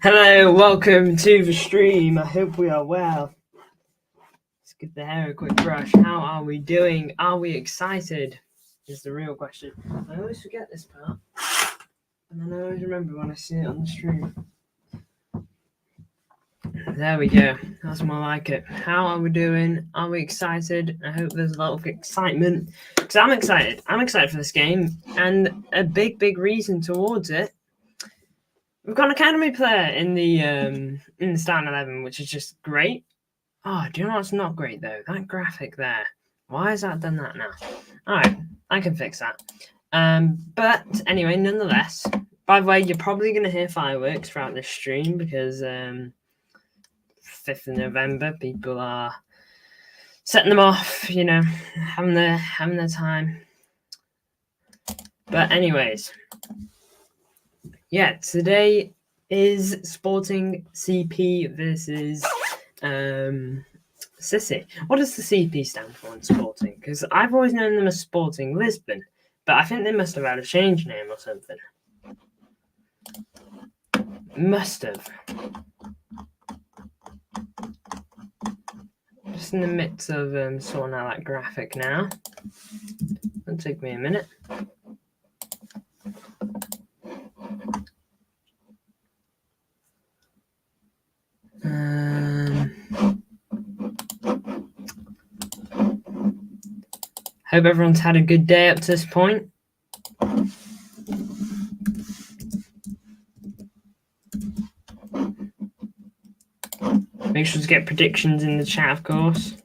Hello, welcome to the stream. I hope we are well. Let's give the hair a quick brush. How are we doing? Are we excited? Is the real question. I always forget this part, and then I always remember when I see it on the stream. There we go. That's more like it. How are we doing? Are we excited? I hope there's a lot of excitement, because I'm excited. I'm excited for this game, and a big reason towards it. We've got an academy player in the starting 11, which is just great. Oh, do you know what's not great though? That graphic there. Why has that done that now? Alright, I can fix that. But anyway, nonetheless, by the way, you're probably going to hear fireworks throughout this stream because 5th of November, people are setting them off, having their time. But anyways, yeah, today is Sporting CP versus Sissy. What does the CP stand for in Sporting? Because I've always known them as Sporting Lisbon, but I think they must have had a change name or something. Must have. Just in the midst of sorting out that graphic now. It'll take me a minute. Hope everyone's had a good day up to this point. Make sure to get predictions in the chat, of course.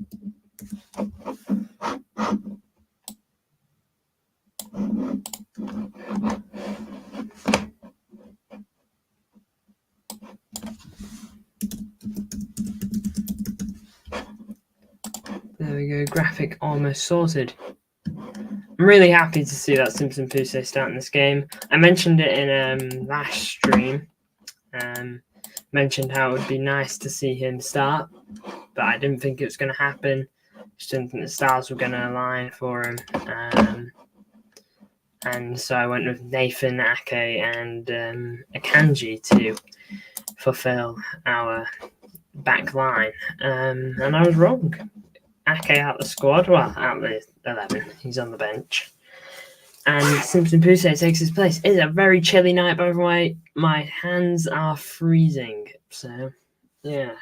There we go, graphic almost sorted. I'm really happy to see that Simpson Puse starting this game. I mentioned it in last stream. Mentioned how it would be nice to see him start, but I didn't think it was going to happen. Just didn't think the stars were going to align for him. And so I went with Nathan, Ake, and Akanji to fulfill our back line. And I was wrong. Ake out the squad, well, out the 11. He's on the bench. And Simpson Puse takes his place. It's a very chilly night, by the way. My hands are freezing. So, yeah.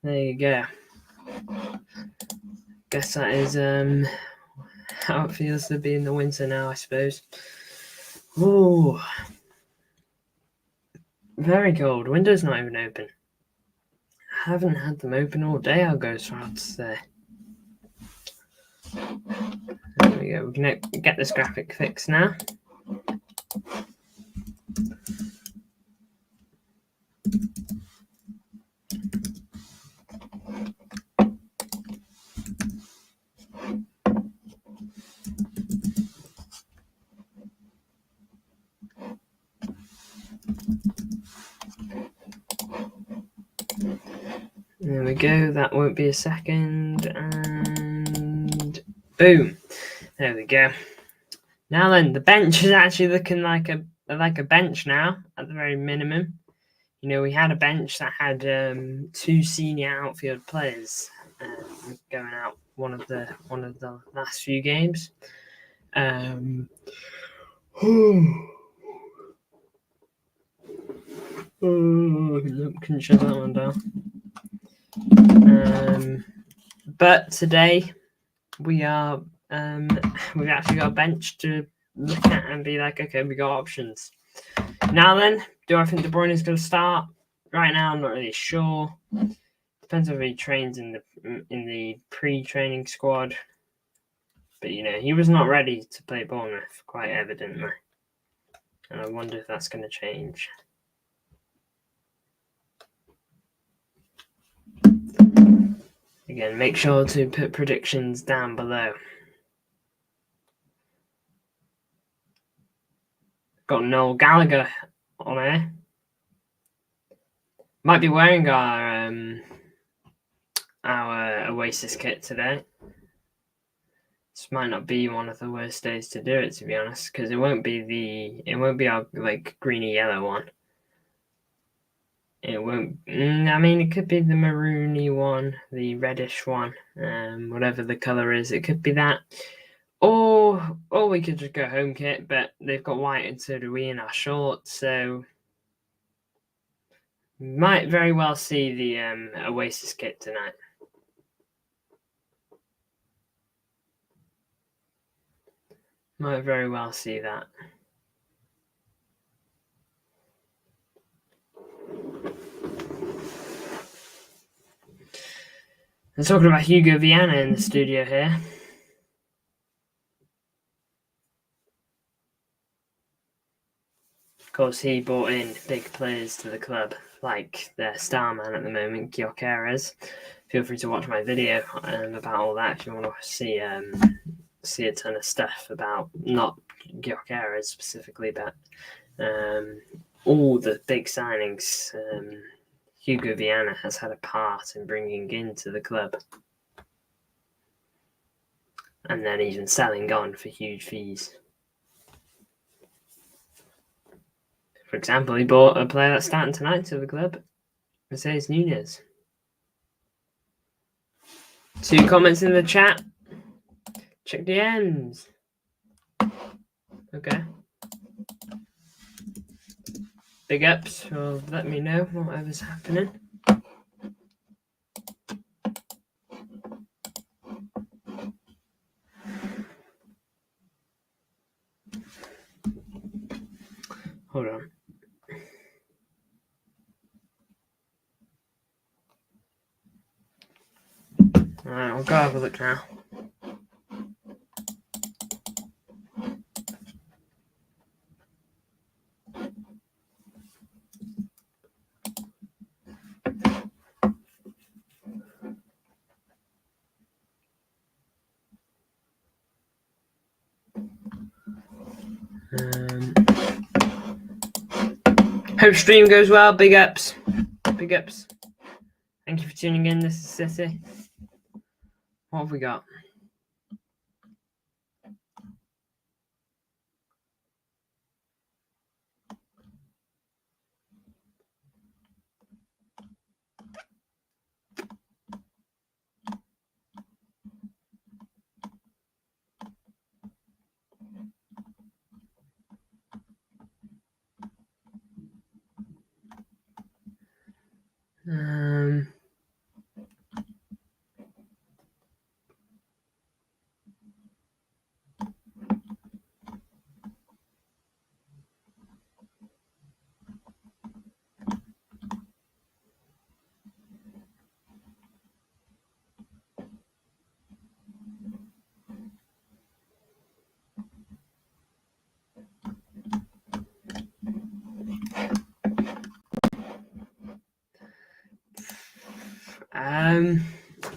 There you go. Guess that is how it feels to be in the winter now, I suppose. Ooh. Very cold. Window's not even open. I haven't had them open all day, I'll go as far to say. There we go. We're going to get this graphic fixed now. There we go. That won't be a second. And boom. There we go. Now then, the bench is actually looking like a bench now, at the very minimum. We had a bench that had 2 senior outfield players going out one of the last few games. Couldn't shut that one down. But today we are we've actually got a bench to look at and be like, okay, we got options. Now then, do I think De Bruyne is going to start? Right now, I'm not really sure. Depends whether he trains in the pre-training squad. But he was not ready to play Bournemouth, quite evidently. And I wonder if that's going to change. Again, make sure to put predictions down below. Got Noel Gallagher on air. Might be wearing our Oasis kit today. This might not be one of the worst days to do it, to be honest, because it won't be our like greeny yellow one. It won't. I mean, it could be the maroony one, the reddish one, whatever the color is. It could be that, or we could just go home kit. But they've got white, and so do we in our shorts. So might very well see the Oasis kit tonight. Might very well see that. I'm talking about Hugo Viana in the studio here. Of course, he brought in big players to the club, like their star man at the moment, Gyokeres. Feel free to watch my video about all that if you want to see a ton of stuff about not Gyokeres specifically, but all the big signings Hugo Viana has had a part in bringing into the club, and then even selling on for huge fees. For example, he bought a player that's starting tonight to the club, Mercedes Nunez. 2 comments in the chat. Check the ends. Okay. Big ups for letting me know whatever's happening. Hold on. Alright, I'll go have a look now. Hope stream goes well. Big ups. Big ups. Thank you for tuning in. This is City. What have we got?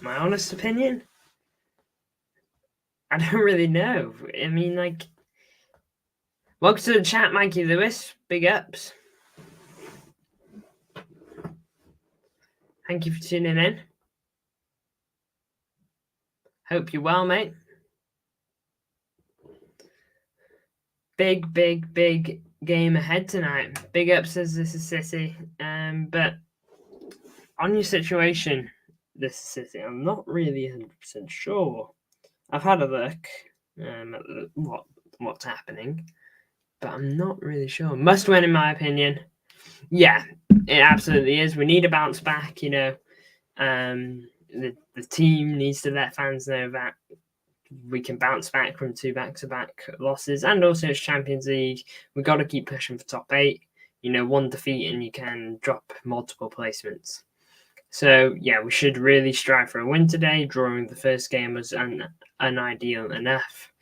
My honest opinion, I don't really know. I mean, like, welcome to the chat, Mikey Lewis. Big ups. Thank you for tuning in. Hope you're well, mate. Big game ahead tonight. Big ups as this is City. But on your situation, this is City, I'm not really 100% sure. I've had a look at what's happening, but I'm not really sure. Must win, in my opinion. Yeah, it absolutely is. We need a bounce back, you know. The team needs to let fans know that we can bounce back from 2 back-to-back losses, and also it's Champions League. We've got to keep pushing for top 8. You know, 1 defeat and you can drop multiple placements. So, yeah, we should really strive for a win today. Drawing the first game was unideal enough.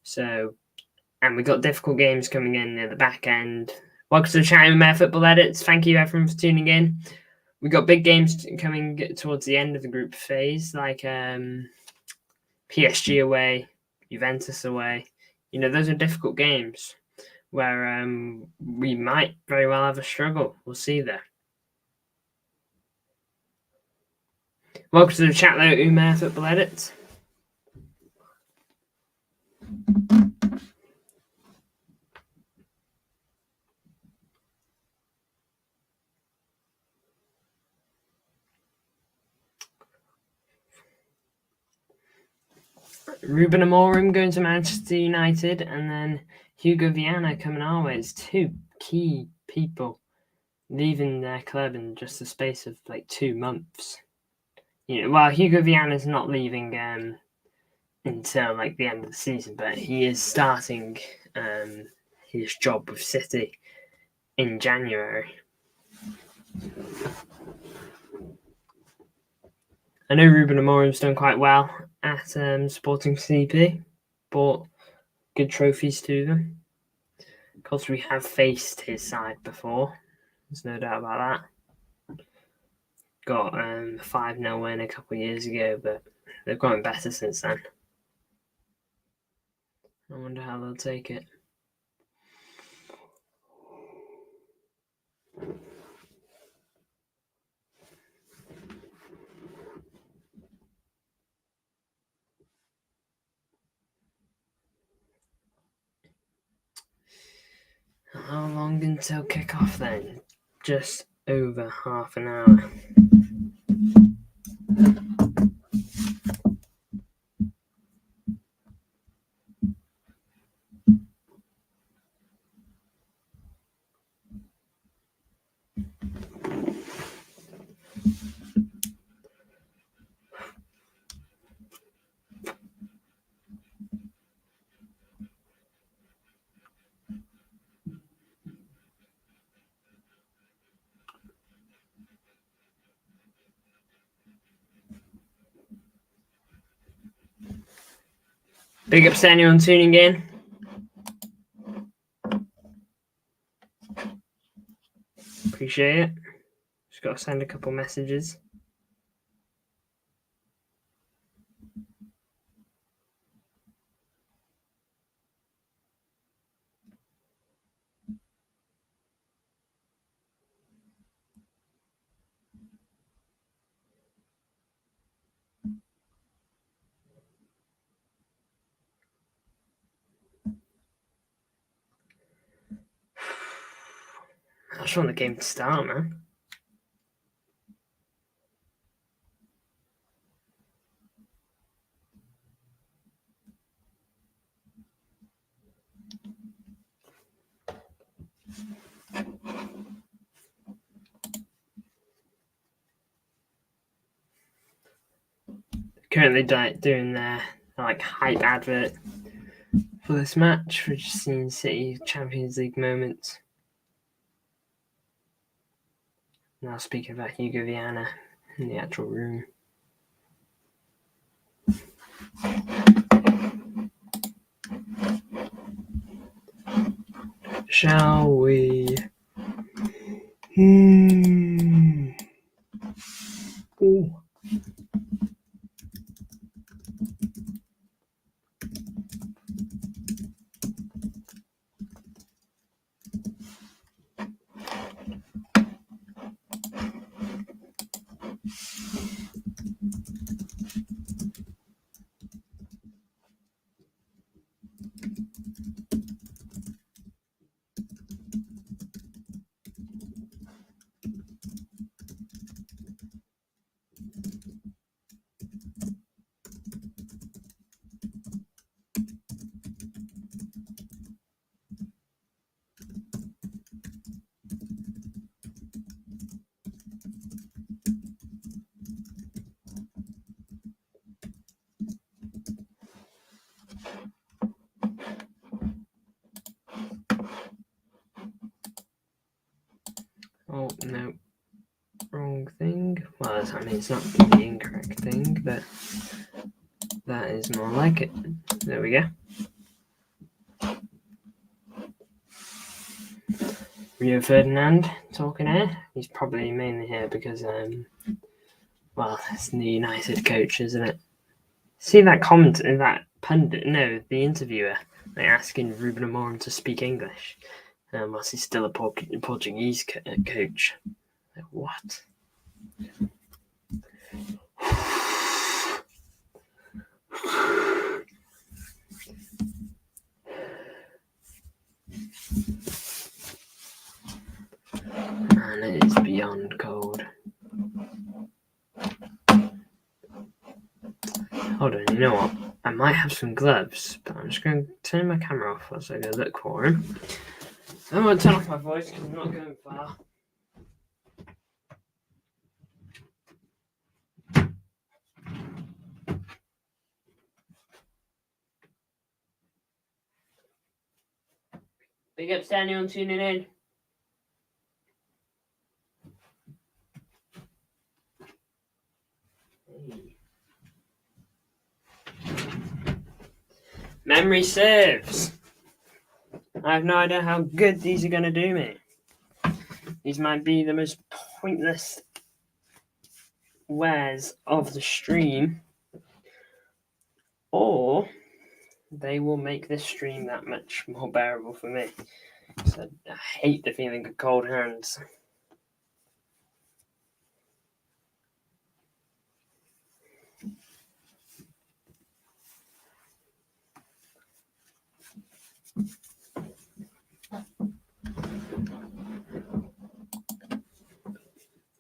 So, and we've got difficult games coming in near the back end. Welcome to the chat, Mayor Football Edits. Thank you, everyone, for tuning in. We've got big games coming towards the end of the group phase, like PSG away, Juventus away. You know, those are difficult games where we might very well have a struggle. We'll see there. Welcome to the chat, though, Umair Football Edits. Ruben Amorim going to Manchester United, and then Hugo Viana coming our way. It's two key people leaving their club in just the space of like 2 months. Well, Hugo Viana's not leaving until like the end of the season, but he is starting his job with City in January. I know Ruben Amorim's done quite well at Sporting CP, brought good trophies to them. Of course, we have faced his side before. There's no doubt about that. Got a 5-0 win a couple of years ago, but they've gotten better since then. I wonder how they'll take it. How long until kickoff then? Just over half an hour. Big ups to anyone tuning in. Appreciate it. Just got to send a couple messages. I just want the game to start, man. Currently doing their like hype advert for this match, which is seeing City Champions League moments. Now speaking about Hugo Viana in the actual room. Shall we? Ooh. Oh, no. Wrong thing. Well, I mean, it's not the incorrect thing, but that is more like it. There we go. Rio Ferdinand talking here. He's probably mainly here because, well, it's the United coach, isn't it? See that comment in that pundit? No, the interviewer. Like asking Ruben Amorim to speak English, whilst he's still a Portuguese coach. Like, what? Man, it is beyond cold. Hold on, you know what? I might have some gloves, but I'm just going to turn my camera off as I go look for him. I won't turn off my voice because I'm not going far. Big ups to anyone tuning in. Memory serves. I have no idea how good these are going to do me. These might be the most pointless wares of the stream, or they will make this stream that much more bearable for me. So I hate the feeling of cold hands.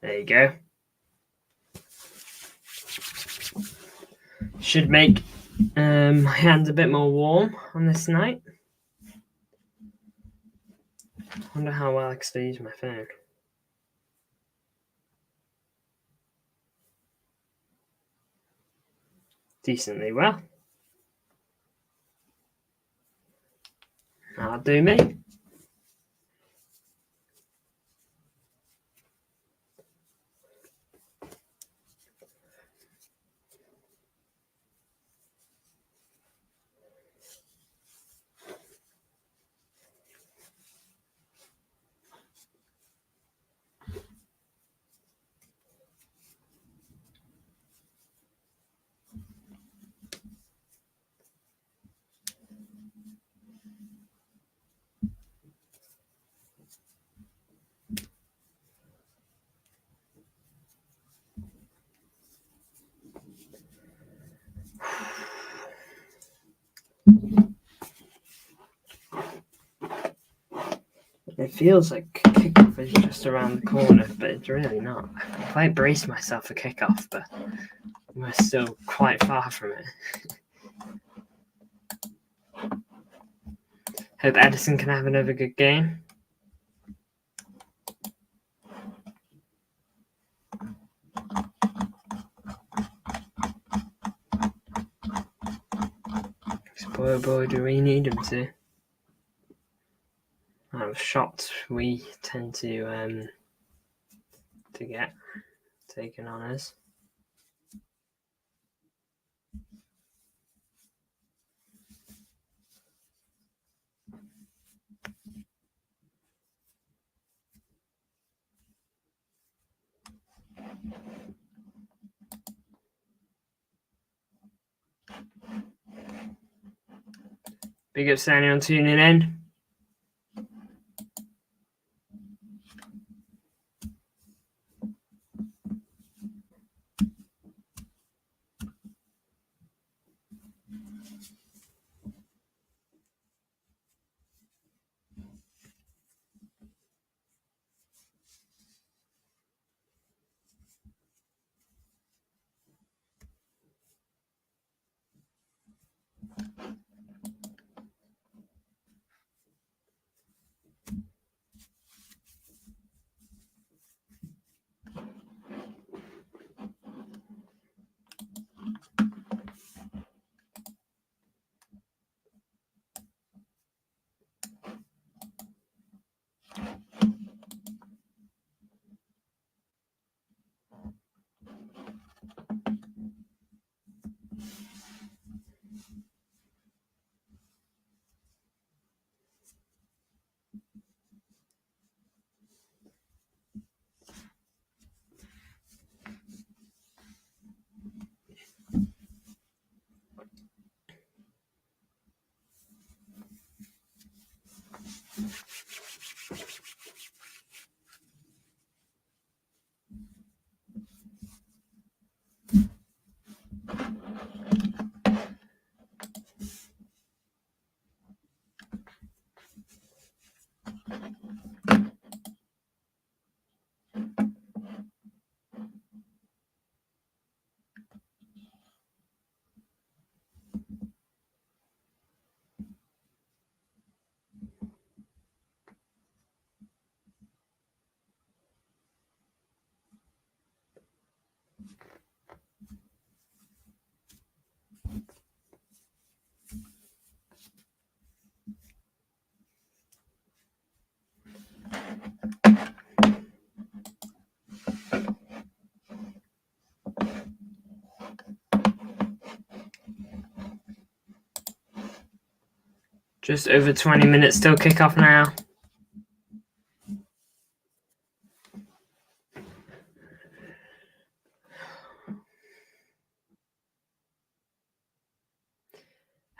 There you go. Should make my hands a bit more warm on this night. Wonder how well I can still use my phone. Decently well. That'll do me. It feels like kickoff is just around the corner, but it's really not. I quite braced myself for kickoff, but we're still quite far from it. Hope Edison can have another good game. Boy, do we need him to. Out of shots we tend to get taken on us. Big up to anyone tuning in. Just over 20 minutes till kickoff now.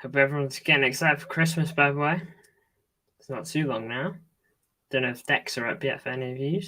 Hope everyone's getting excited for Christmas, by the way. It's not too long now. Don't know if decks are up yet for any of you.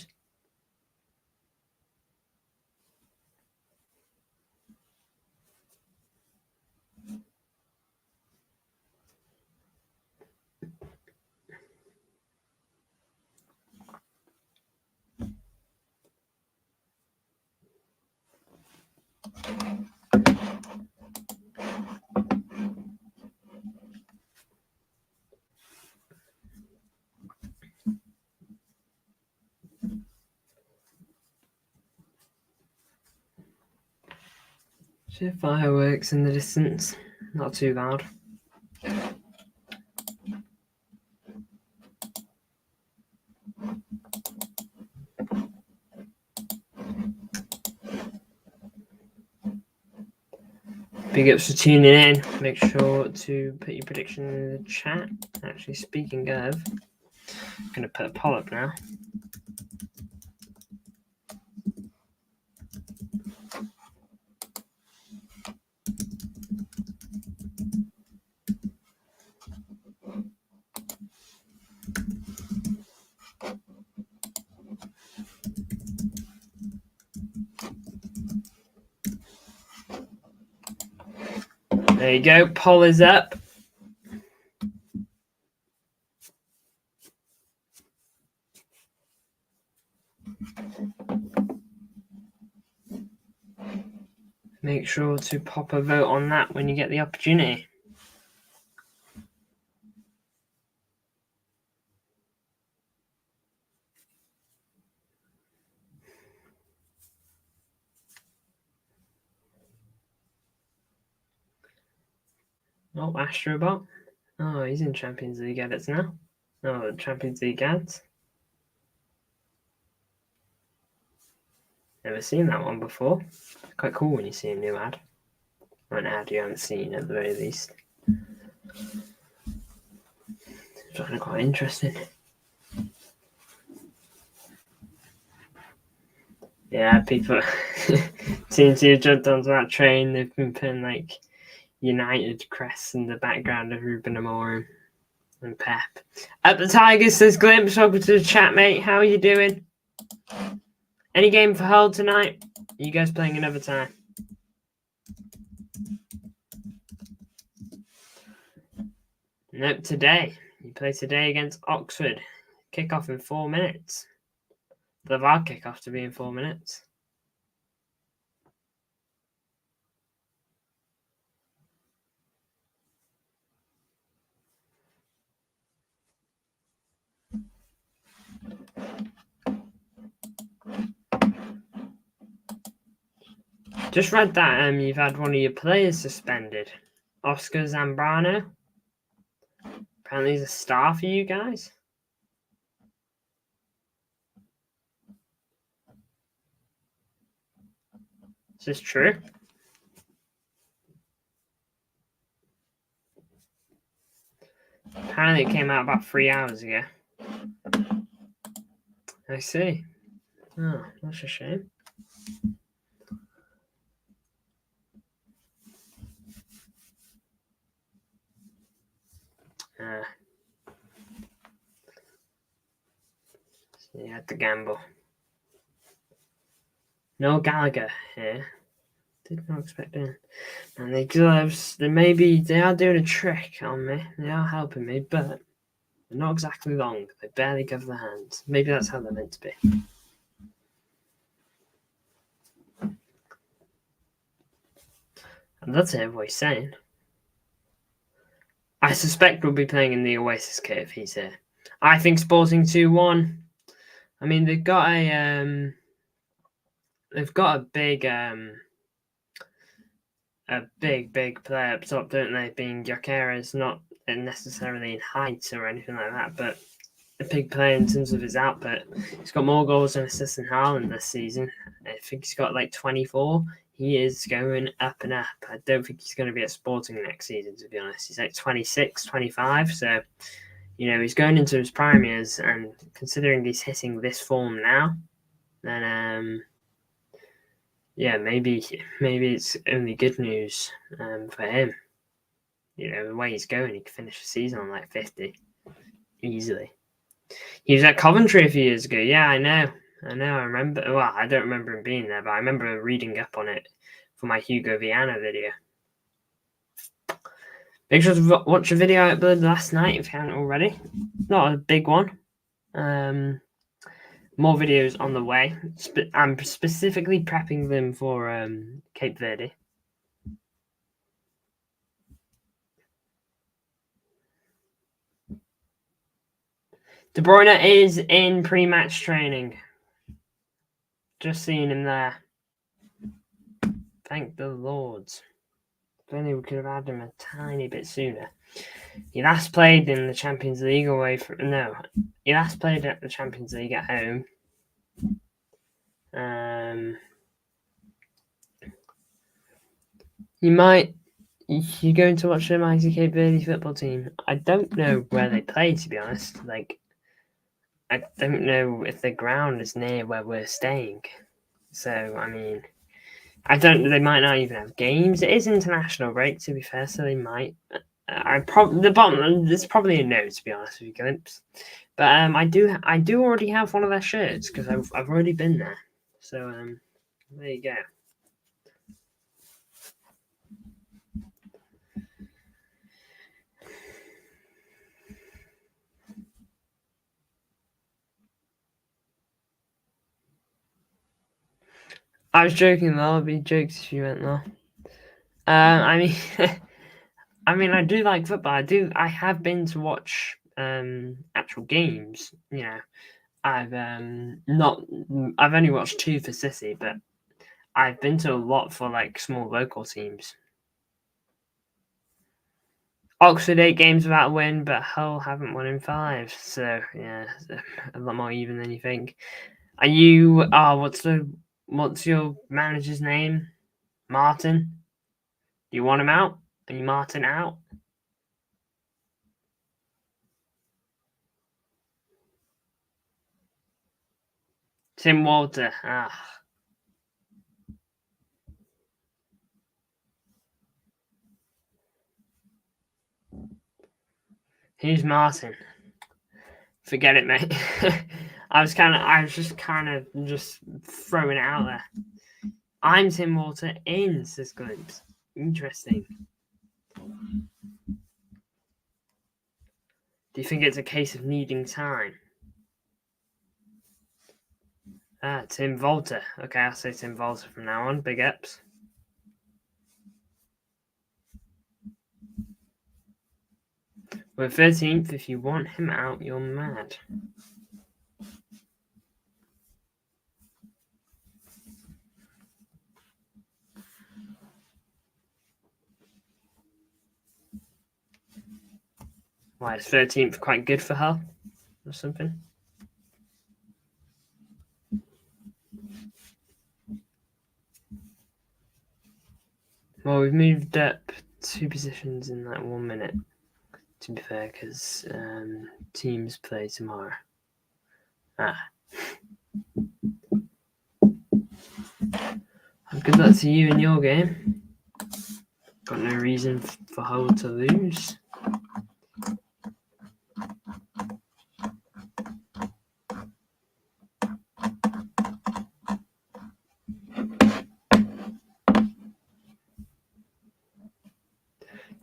Fireworks in the distance, not too loud. Big ups for tuning in. Make sure to put your prediction in the chat. Actually, speaking of, I'm going to put a poll up now. There you go, poll is up. Make sure to pop a vote on that when you get the opportunity. Oh, Astrobot. Oh, he's in Champions League edits now. Oh, Champions League ads. Never seen that one before. Quite cool when you see a new ad. Or an ad you haven't seen at the very least. It's kind of quite interesting. Yeah, people seem to have jumped onto that train. They've been putting like United crests in the background of Ruben, Amorim and Pep. At the Tigers says Glimpse, welcome to the chat, mate. How are you doing? Any game for Hull tonight? Are you guys playing another time? Nope, today. You play today against Oxford. Kickoff in 4 minutes. The VAR kickoff to be in 4 minutes. Just read that you've had one of your players suspended. Oscar Zambrano. Apparently he's a star for you guys. Is this true? Apparently it came out about 3 hours ago. I see. Oh, that's a shame. So you had to gamble. No Gallagher here. Did not expect him. And the gloves, they are doing a trick on me. They are helping me, but they're not exactly long. They barely cover the hands. Maybe that's how they're meant to be. And that's it, what he's saying. I suspect we'll be playing in the Oasis kit if he's here. I think Sporting 2-1. I mean, they've got a big player up top, don't they? Being Gyokeres, not necessarily in height or anything like that, but a big player in terms of his output. He's got more goals and assists than Haaland this season. I think he's got like 24. he is going up and up. I don't think he's going to be at Sporting next season, to be honest. He's like 26, 25, so, he's going into his prime years, and considering he's hitting this form now, then, maybe it's only good news for him. The way he's going, he could finish the season on like 50 easily. He was at Coventry a few years ago. Yeah, I know. I remember. Well, I don't remember him being there, but I remember reading up on it for my Hugo Viana video. Make sure to watch a video I uploaded last night if you haven't already. Not a big one. More videos on the way. I'm specifically prepping them for Cape Verde. De Bruyne is in pre-match training. Just seeing him there. Thank the Lord. If only we could have had him a tiny bit sooner. He last played in the Champions League he last played at the Champions League at home. You're going to watch the mighty Cape Verde football team. I don't know where they play, to be honest. I don't know if the ground is near where we're staying. So, I mean, they might not even have games. It is international break, to be fair, so they might. There's probably a no, to be honest with you, Glimpse. But I do already have one of their shirts because I've already been there. So there you go. I was joking though. It'd be jokes if you went there. I mean, I do like football. I have been to watch actual games. I've only watched 2 for City, but I've been to a lot for like small local teams. Oxford 8 games without a win, but Hull haven't won in 5. So yeah, a lot more even than you think. Are you? What's your manager's name? Martin. Do you want him out? Are you Martin out? Tim Walter. Who's Martin? Forget it, mate. I was just throwing it out there. I'm Tim Walter in, says Glimpse. Interesting. Do you think it's a case of needing time? Tim Volter. Okay, I'll say Tim Volter from now on. Big ups. We're 13th. If you want him out, you're mad. Why is 13th quite good for her or something? Well, we've moved up 2 positions in that 1 minute, to be fair, because teams play tomorrow. Good luck to you in your game. Got no reason for Hull to lose.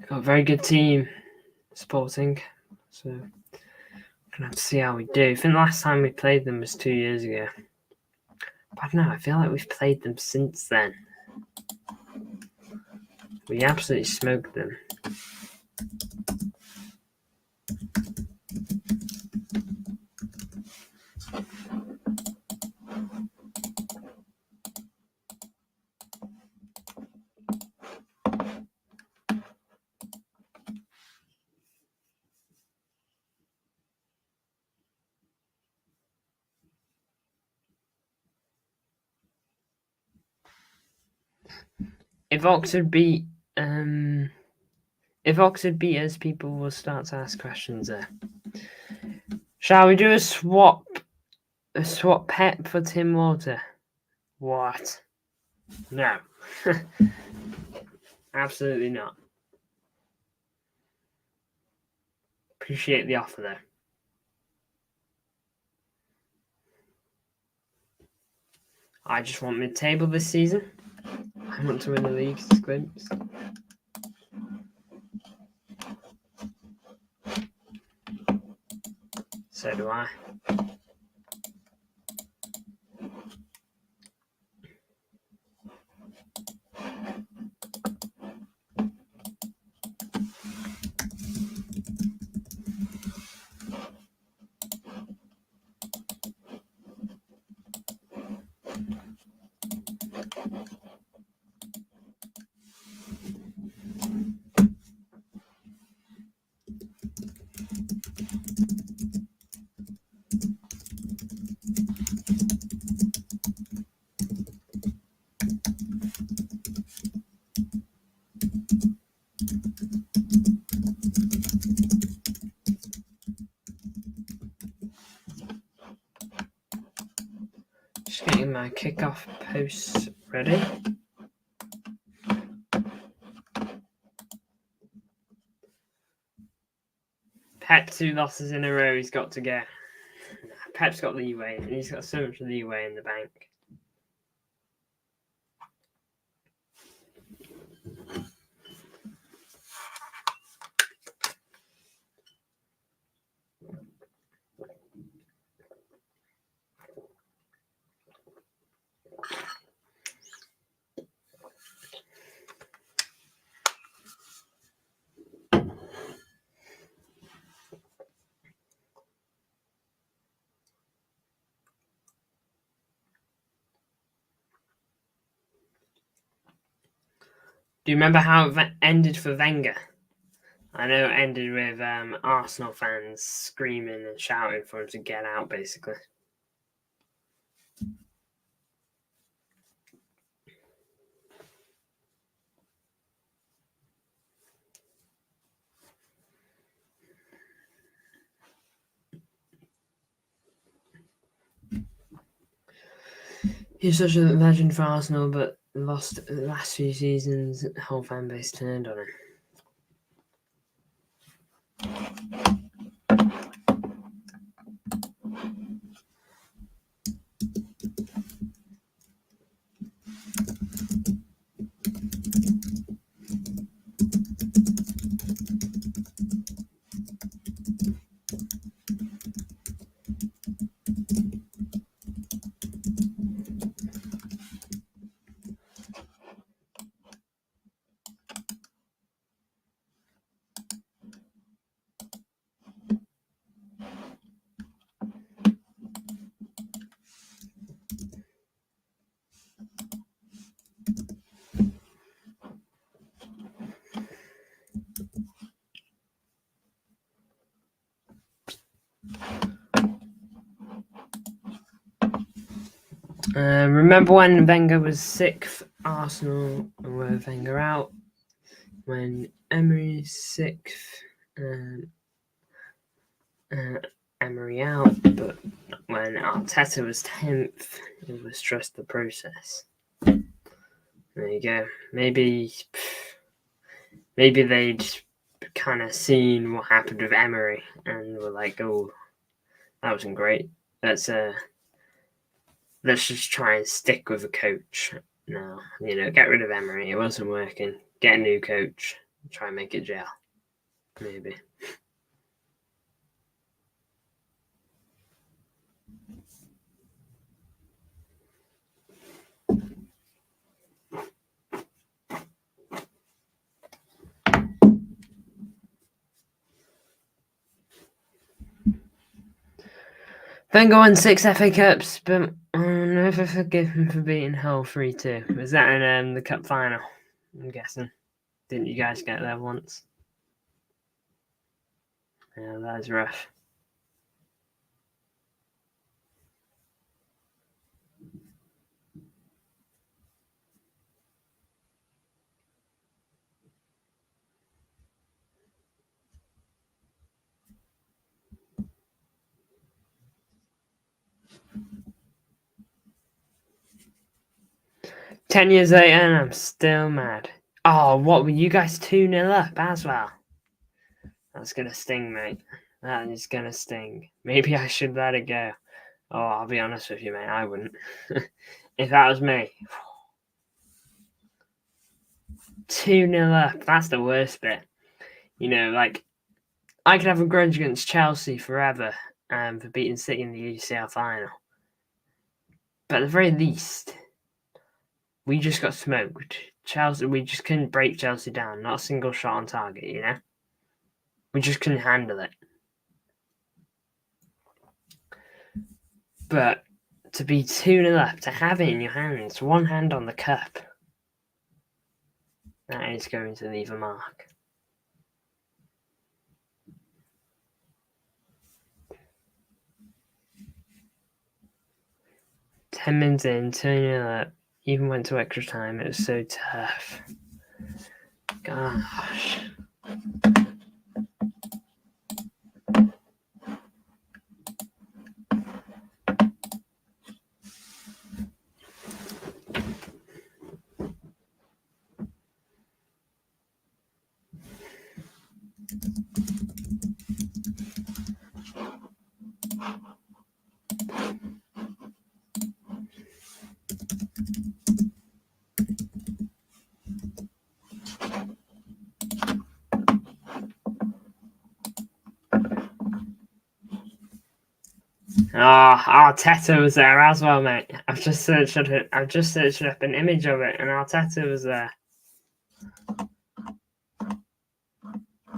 Got a very good team, Sporting. So we're gonna have to see how we do. I think the last time we played them was 2 years ago. But I don't know, I feel like we've played them since then. We absolutely smoked them. If Oxford beat us, people will start to ask questions there. Shall we do a swap? A swap Pep for Tim Walter? What? No. Absolutely not. Appreciate the offer though. I just want mid-table this season. I want to win the league, Squimps. So do I. Just getting my kickoff posts ready. Pep 2 losses in a row, he's got to go. Pep's got leeway, and he's got so much leeway in the bank. Do you remember how it ended for Wenger? I know it ended with Arsenal fans screaming and shouting for him to get out, basically. He's such a legend for Arsenal, but lost the last few seasons. The whole fan base turned on him. Remember when Wenger was sixth? Arsenal were Wenger out. When Emery's sixth, Emery out. But when Arteta was 10th, it was trust the process. There you go. Maybe they'd kind of seen what happened with Emery and were like, "Oh, that wasn't great. Let's just try and stick with a coach now. Get rid of Emery. It wasn't working. Get a new coach. Try and make it gel. Maybe." Wenger won 6 FA Cups, but I'll never forgive him for beating Hull 3-2. Was that in the cup final? I'm guessing. Didn't you guys get there once? Yeah, that is rough. 10 years later, and I'm still mad. Oh, what were you guys 2-0 up as well? That's gonna sting, mate. That is gonna sting. Maybe I should let it go. Oh, I'll be honest with you, mate. I wouldn't. If that was me. 2-0 up. That's the worst bit. You know, like, I could have a grudge against Chelsea forever for beating City in the UCL final. But at the very least, we just got smoked. Chelsea, we just couldn't break Chelsea down. Not a single shot on target, you know? We just couldn't handle it. But to be 2-0 up, to have it in your hands, one hand on the cup, that is going to leave a mark. Ten minutes in, 2-0 up, even went to extra time. It was so tough. Gosh. Arteta was there as well, mate. I've just searched up an image of it, and Arteta was there.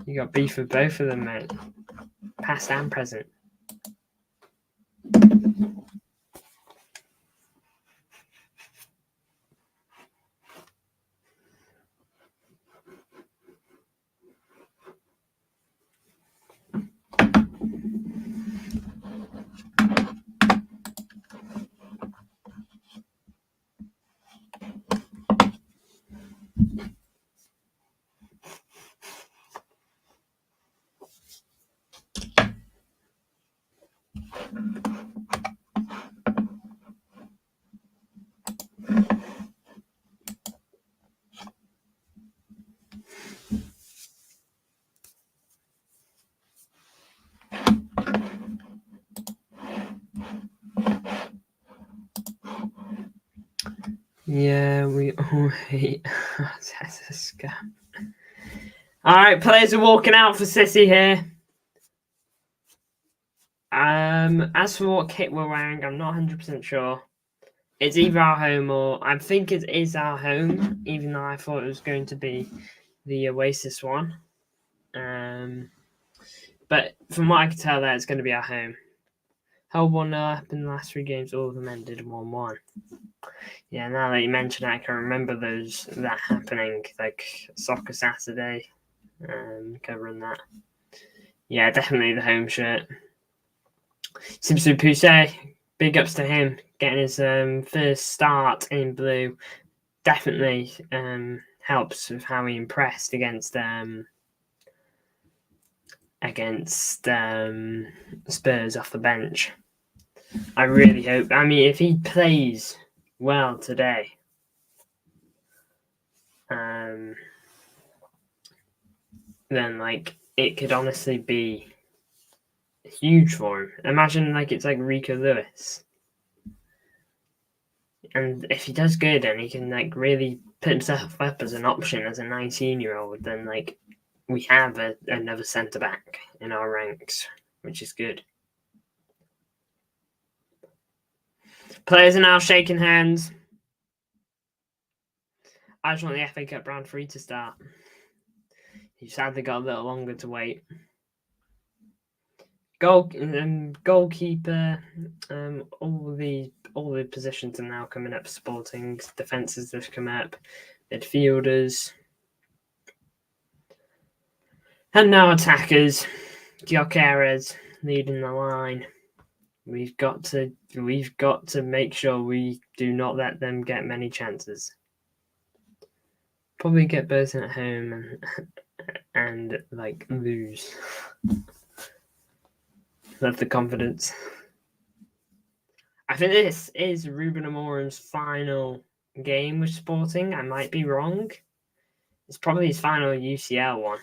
You got beef with both of them, mate. Past and present. Yeah, we all hate Arteta's scam. Alright, players are walking out for City here. As for what kit we're wearing, I'm not 100% sure. It's either our home or I think it is our home, even though I thought it was going to be the Oasis one. But from what I can tell, there it's going to be our home. Held 1-0 up in the last 3 games, all of them ended 1-1. Yeah, now that you mention it, I can remember that happening, like Soccer Saturday, covering that. Yeah, definitely the home shirt. Simpson Poussey, big ups to him, getting his first start in blue. Definitely helps with how he impressed against Spurs off the bench. I really hope. I mean, if he plays well today, then like it could honestly be huge for him. Imagine like it's like Rico Lewis, and if he does good and he can like really put himself up as an option as a 19-year-old, then like we have another centre back in our ranks, which is good. Players are now shaking hands. I just want the FA Cup round 3 to start. You've sadly got a little longer to wait. Goalkeeper, all the positions are now coming up. Sporting defences have come up. Midfielders. And now attackers. Gyokeres leading the line. We've got to make sure we do not let them get many chances. Probably get Burton at home and like lose. Love the confidence. I think this is Ruben Amorim's final game with Sporting. I might be wrong. It's probably his final UCL one.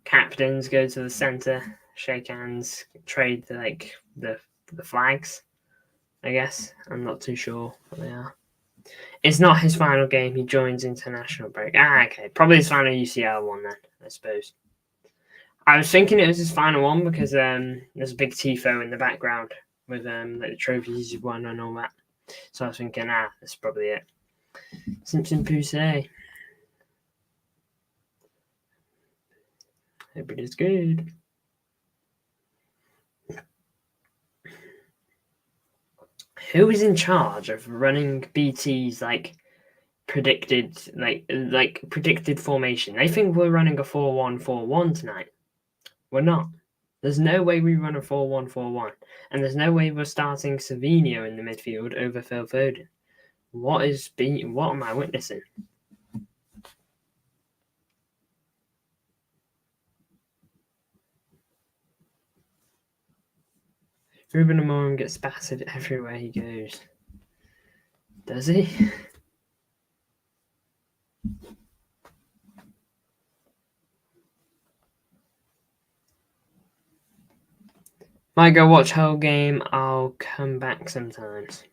Captains go to the centre, shake hands, trade the flags. I guess I'm not too sure what they are. It's not his final game. He joins international break. Okay, probably his final UCL one then, I suppose. I was thinking it was his final one because there's a big tifo in the background with like the trophies he's won and all that. So I was thinking, that's probably it. Simpson Poussey. Hope it is good. Who is in charge of running BT's predicted predicted formation? They think we're running a 4-1-4-1 tonight. We're not. There's no way we run a 4-1-4-1, and there's no way we're starting Savinho in the midfield over Phil Foden. What am I witnessing? Ruben Amorim gets battered everywhere he goes. Does he? Might go watch whole game. I'll come back sometimes.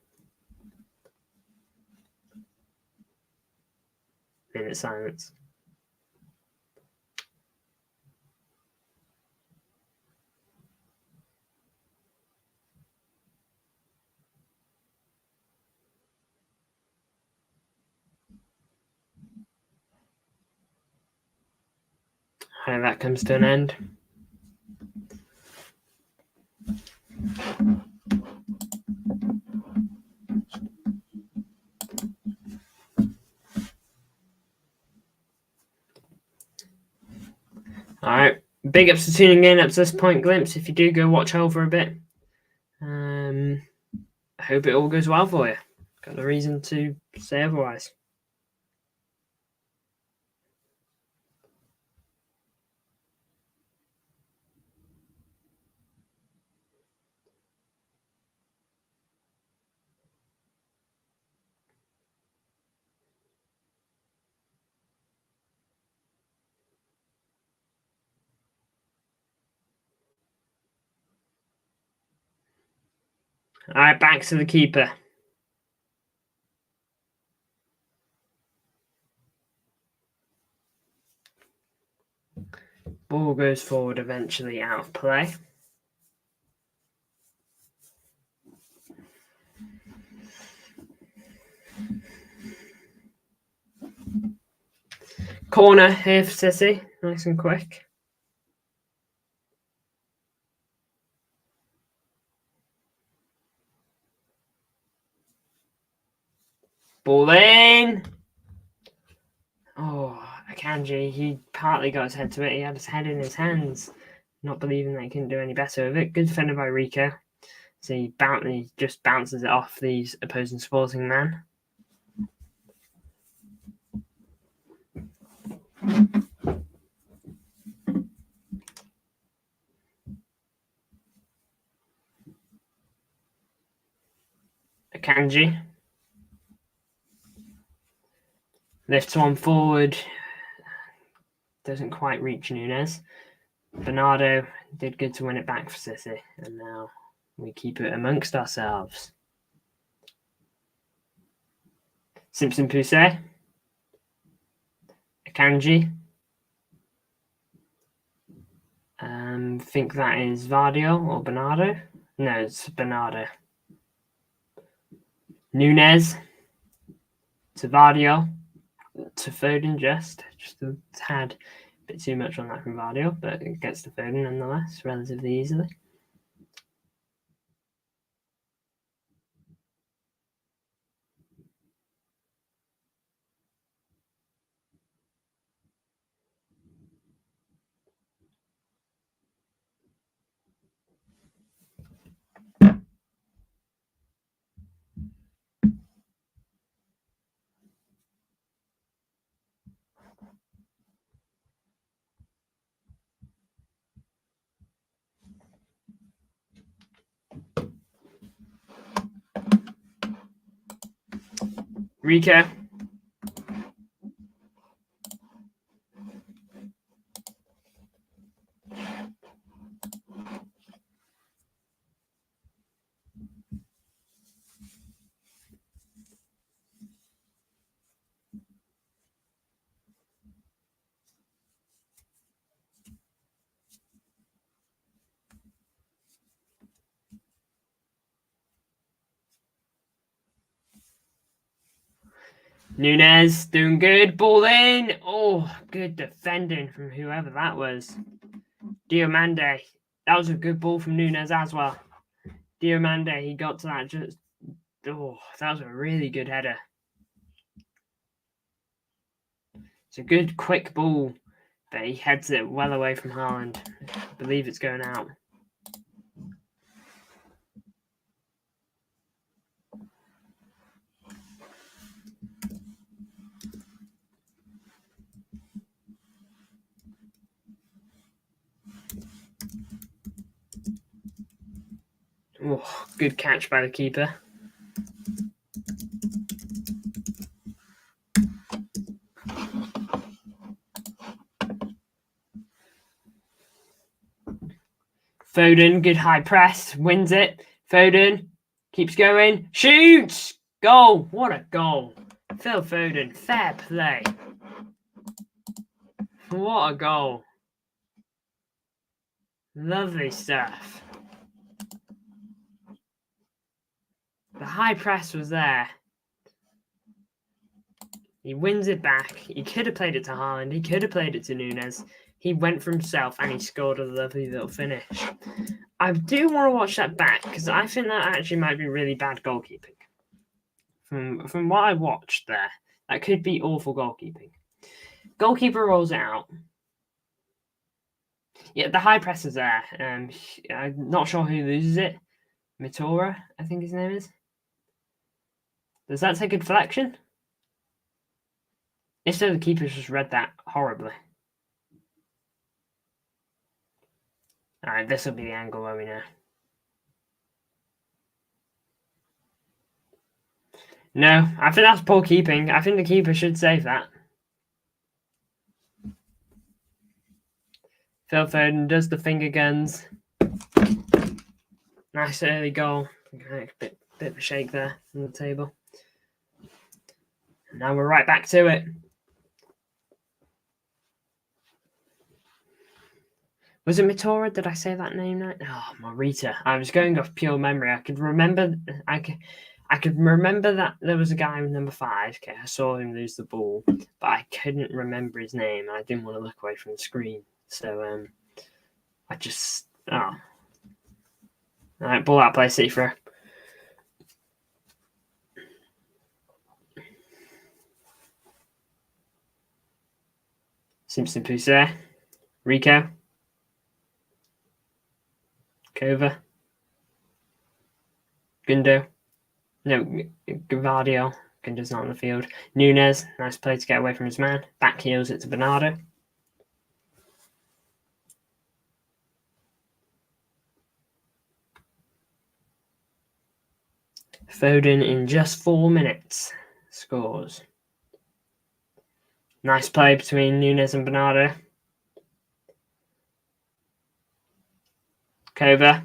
Minute silence. And that comes to an end. All right, big ups for tuning in up to this point, Glimpse. If you do go watch Hull for a bit, I hope it all goes well for you. Got no reason to say otherwise. All right, back to the keeper. Ball goes forward, eventually out of play. Corner here for City, nice and quick. Ball in. Oh, Akanji, he partly got his head to it. He had his head in his hands, not believing that he couldn't do any better with it. Good defender by Rico. So he just bounces it off the opposing Sporting man. Akanji lifts one forward, doesn't quite reach Nunes. Bernardo did good to win it back for City, and now we keep it amongst ourselves. Simpson Poussey, Akanji. Think that is Vardio or Bernardo. No, it's Bernardo. Nunes to Vardio to Foden, just a tad bit too much on that from Vardio, but it gets to Foden nonetheless relatively easily. Rico. Nunes doing good. Ball in. Oh, good defending from whoever that was. Diomande. That was a good ball from Nunes as well. Diomande, he got to that just... Oh, that was a really good header. It's a good, quick ball, but he heads it well away from Haaland. I believe it's going out. Oh, good catch by the keeper. Foden, good high press, wins it. Foden keeps going, shoots! Goal! What a goal. Phil Foden, fair play. What a goal. Lovely stuff. The high press was there. He wins it back. He could have played it to Haaland. He could have played it to Nunes. He went for himself and he scored a lovely little finish. I do want to watch that back because I think that actually might be really bad goalkeeping. From what I watched there, that could be awful goalkeeping. Goalkeeper rolls it out. Yeah, the high press is there. I'm not sure who loses it. Mitora, I think his name is. Does that take a deflection? If so, the keeper's just read that horribly. Alright, this will be the angle where we know. No, I think that's poor keeping. I think the keeper should save that. Phil Foden does the finger guns. Nice early goal. Bit of a shake there on the table. And now we're right back to it. Was it Mitora? Did I say that name right? Oh, Morita. I was going off pure memory. I could remember that there was a guy with number 5. Okay, I saw him lose the ball, but I couldn't remember his name. I didn't want to look away from the screen. So I just all right, ball out play, Cifra. Simpson Poussey. Rico. Kova. Gundo. No, Gavardio. Gundo's not on the field. Nunes. Nice play to get away from his man. Back heels it to Bernardo. Foden in just 4 minutes scores. Nice play between Nunes and Bernardo. Kova.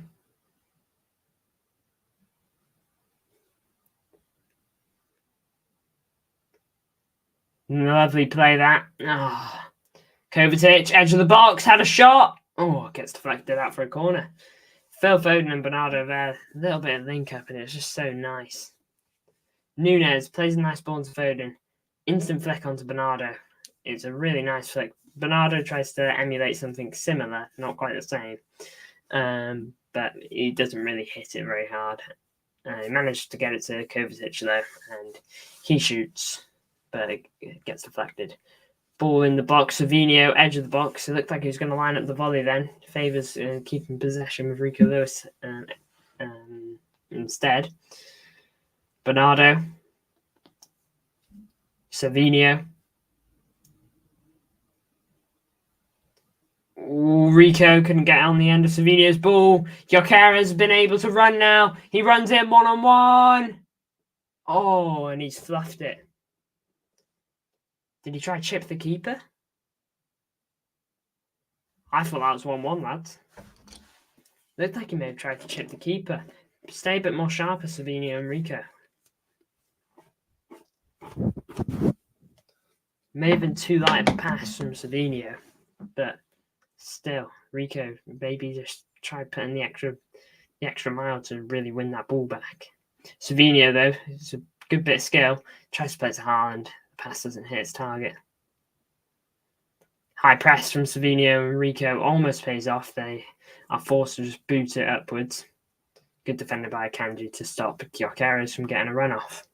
Lovely play that. Oh. Kovacic, edge of the box, had a shot. Oh, gets deflected out for a corner. Phil Foden and Bernardo there. A little bit of link up and it's just so nice. Nunes plays a nice ball to Foden. Instant flick onto Bernardo. It's a really nice flick. Bernardo tries to emulate something similar, not quite the same. But he doesn't really hit it very hard. He managed to get it to Kovacic though, and he shoots, but it gets deflected. Ball in the box, Savinho, edge of the box. It looked like he was going to line up the volley then. Favours keeping possession with Rico Lewis instead. Bernardo. Savinho. Ooh, Rico couldn't get on the end of Savinho's ball. Gyokeres has been able to run now. He runs in one-on-one. Oh, and he's fluffed it. Did he try to chip the keeper? I thought that was 1-1, lads. Looked like he may have tried to chip the keeper. Stay a bit more sharper, Savinio and Rico. May have been too light of a pass from Savinio, but still, Rico maybe just tried putting the extra mile to really win that ball back. Savinio, though, it's a good bit of skill. Tries to play to Haaland. The pass doesn't hit its target. High press from Savinio and Rico almost pays off. They are forced to just boot it upwards. Good defender by Akanji to stop Gyokeres from getting a run off.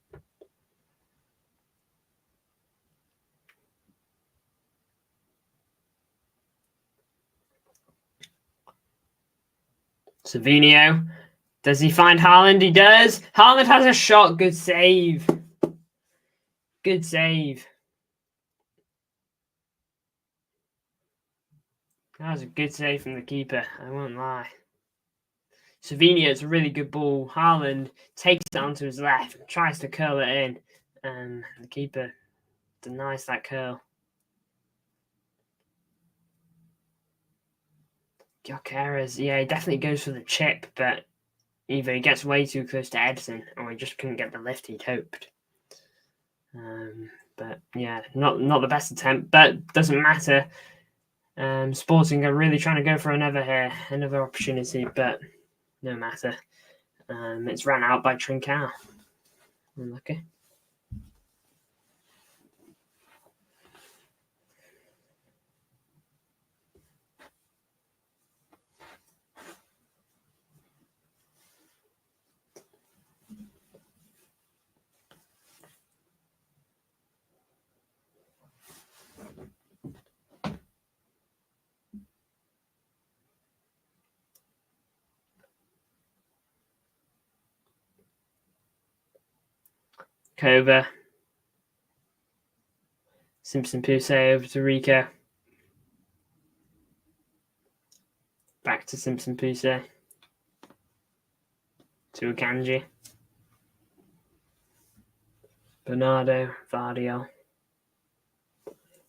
Savinio. Does he find Haaland? He does. Haaland has a shot. Good save. Good save. That was a good save from the keeper. I won't lie. Savinio, it's a really good ball. Haaland takes it onto his left, tries to curl it in, and the keeper denies that curl. Gyokeres, yeah, he definitely goes for the chip, but either he gets way too close to Edson, or he just couldn't get the lift he'd hoped. But yeah, not the best attempt, but doesn't matter. Sporting are really trying to go for another opportunity, but no matter. It's ran out by Trincao. Unlucky. Kova. Simpson Poussey over to Rico. Back to Simpson Poussey. To Akanji. Bernardo. Vardiel.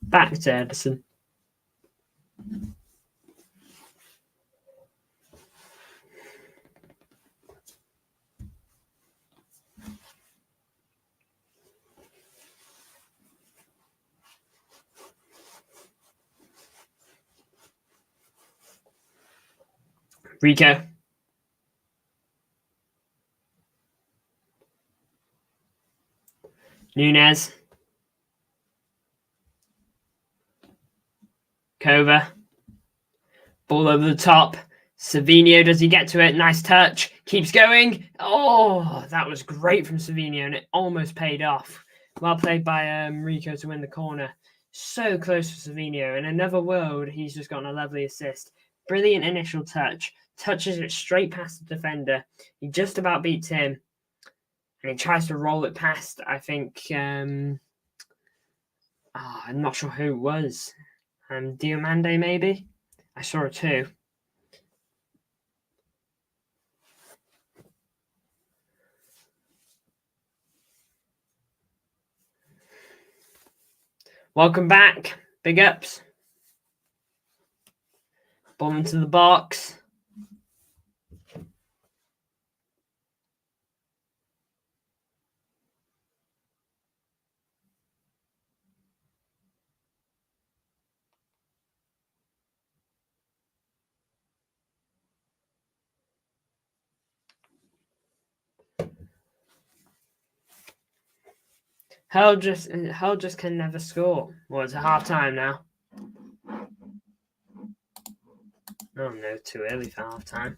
Back to Edison. Rico. Nunez. Kova. Ball over the top. Savinio, does he get to it? Nice touch. Keeps going. Oh, that was great from Savinio, and it almost paid off. Well played by Rico to win the corner. So close for Savinio. In another world, he's just gotten a lovely assist. Brilliant initial touch. Touches it straight past the defender. He just about beats him. And he tries to roll it past, I think, I'm not sure who it was. Diomande, maybe? I saw it too. Welcome back. Big ups. Ball into the box. Hull just can never score. Well, it's a half time now. Oh no, too early for half time.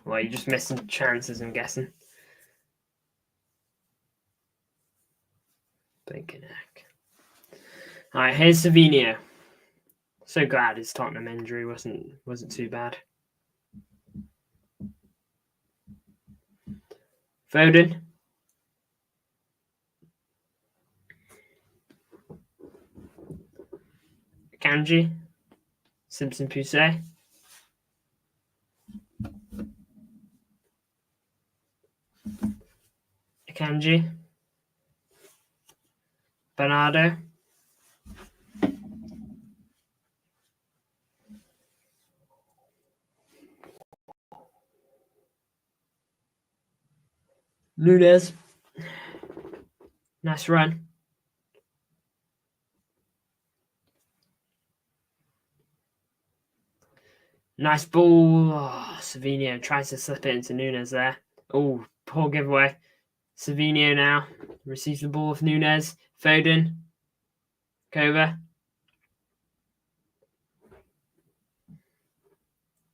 Well, you're just missing chances, I'm guessing. Blinking heck. Alright, here's Savinio. So glad his Tottenham injury wasn't too bad. Foden. Akanji. Simpson Poussey. Akanji. Bernardo. Nunes. Nice run. Nice ball. Oh, Savinho tries to slip it into Nunes there. Oh, poor giveaway. Savinho now receives the ball with Nunes. Foden. Kova.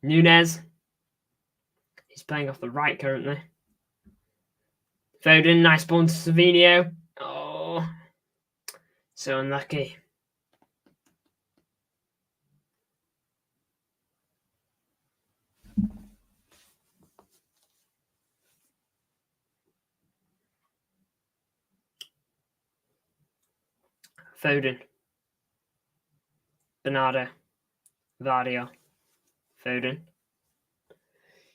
Nunes. He's playing off the right currently. Foden, nice ball to Savinho. Oh, so unlucky. Foden. Bernardo. Vardio. Foden.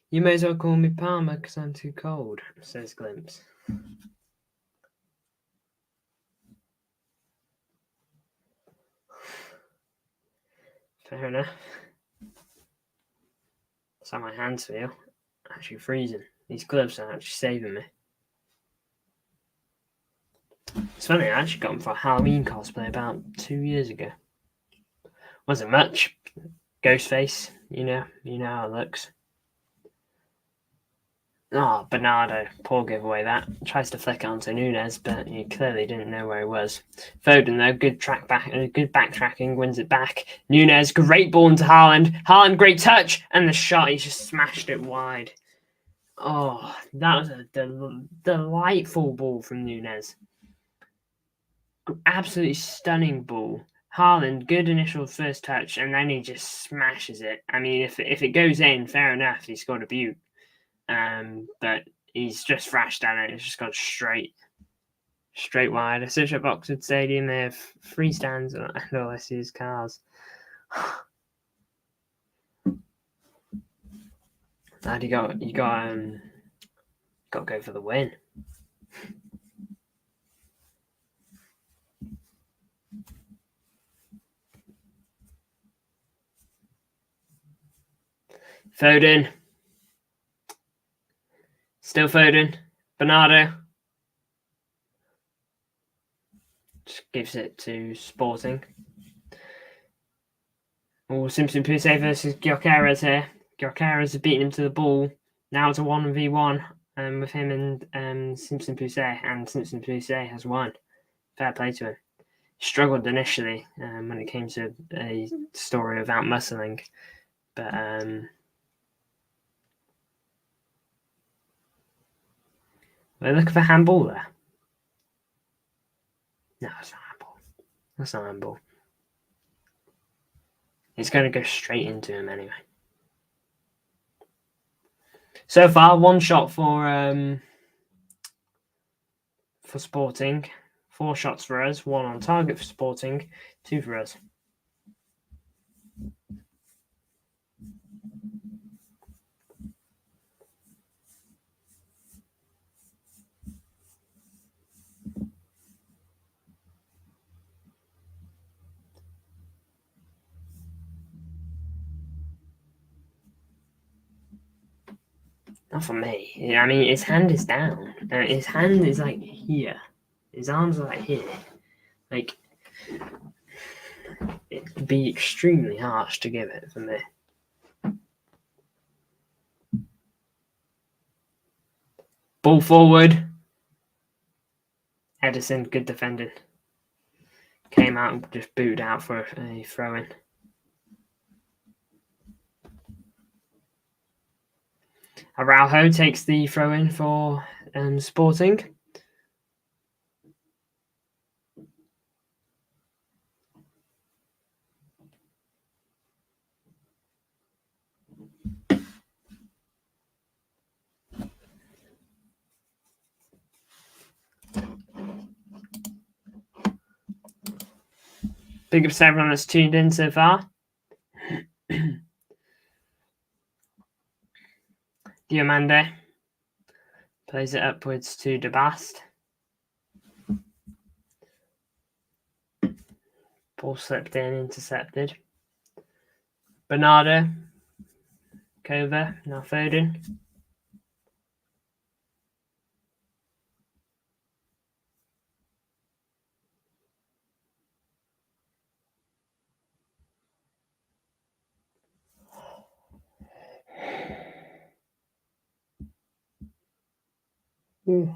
You may as well call me Palmer because I'm too cold, says Glimpse. Fair enough. That's how my hands feel. Actually freezing. These gloves are actually saving me. It's funny, I actually got them for a Halloween cosplay about 2 years ago. Wasn't much. Ghostface, you know how it looks. Oh, Bernardo, poor giveaway that. Tries to flick it onto Nunes, but he clearly didn't know where he was. Foden, though, good backtracking, wins it back. Nunes, great ball into Haaland. Haaland, great touch, and the shot, he just smashed it wide. Oh, that was a delightful ball from Nunes. Absolutely stunning ball. Haaland, good initial first touch, and then he just smashes it. I mean, if it goes in, fair enough, he scored a beaut. But he's just thrashed at it. It's just gone straight wide. I search up Oxford Stadium. They have 3 stands, and all I see is cars. Lad, you got to go for the win. Foden. Still Foden. Bernardo. Just gives it to Sporting. Oh, Simpson Poussey versus Gyokeres here. Gyokeres has beaten him to the ball. Now it's a 1v1 with him and Simpson Poussey, and Simpson Poussey has won. Fair play to him. Struggled initially when it came to a story of out-muscling, but we're looking for handball there. No, it's not handball. That's not handball. It's going to go straight into him anyway. So far, 1 shot for Sporting, 4 shots for us, 1 on target for Sporting, 2 for us. Not for me. I mean, his hand is down. His hand is like here. His arms are like here. Like, it'd be extremely harsh to give it for me. Ball forward. Edison, good defending. Came out and just booted out for a throw-in. Araujo takes the throw-in for Sporting. Big up to everyone that's tuned in so far. Diamande plays it upwards to De Bast. Ball slipped in, intercepted. Bernardo. Kova, now Foden. Ooh.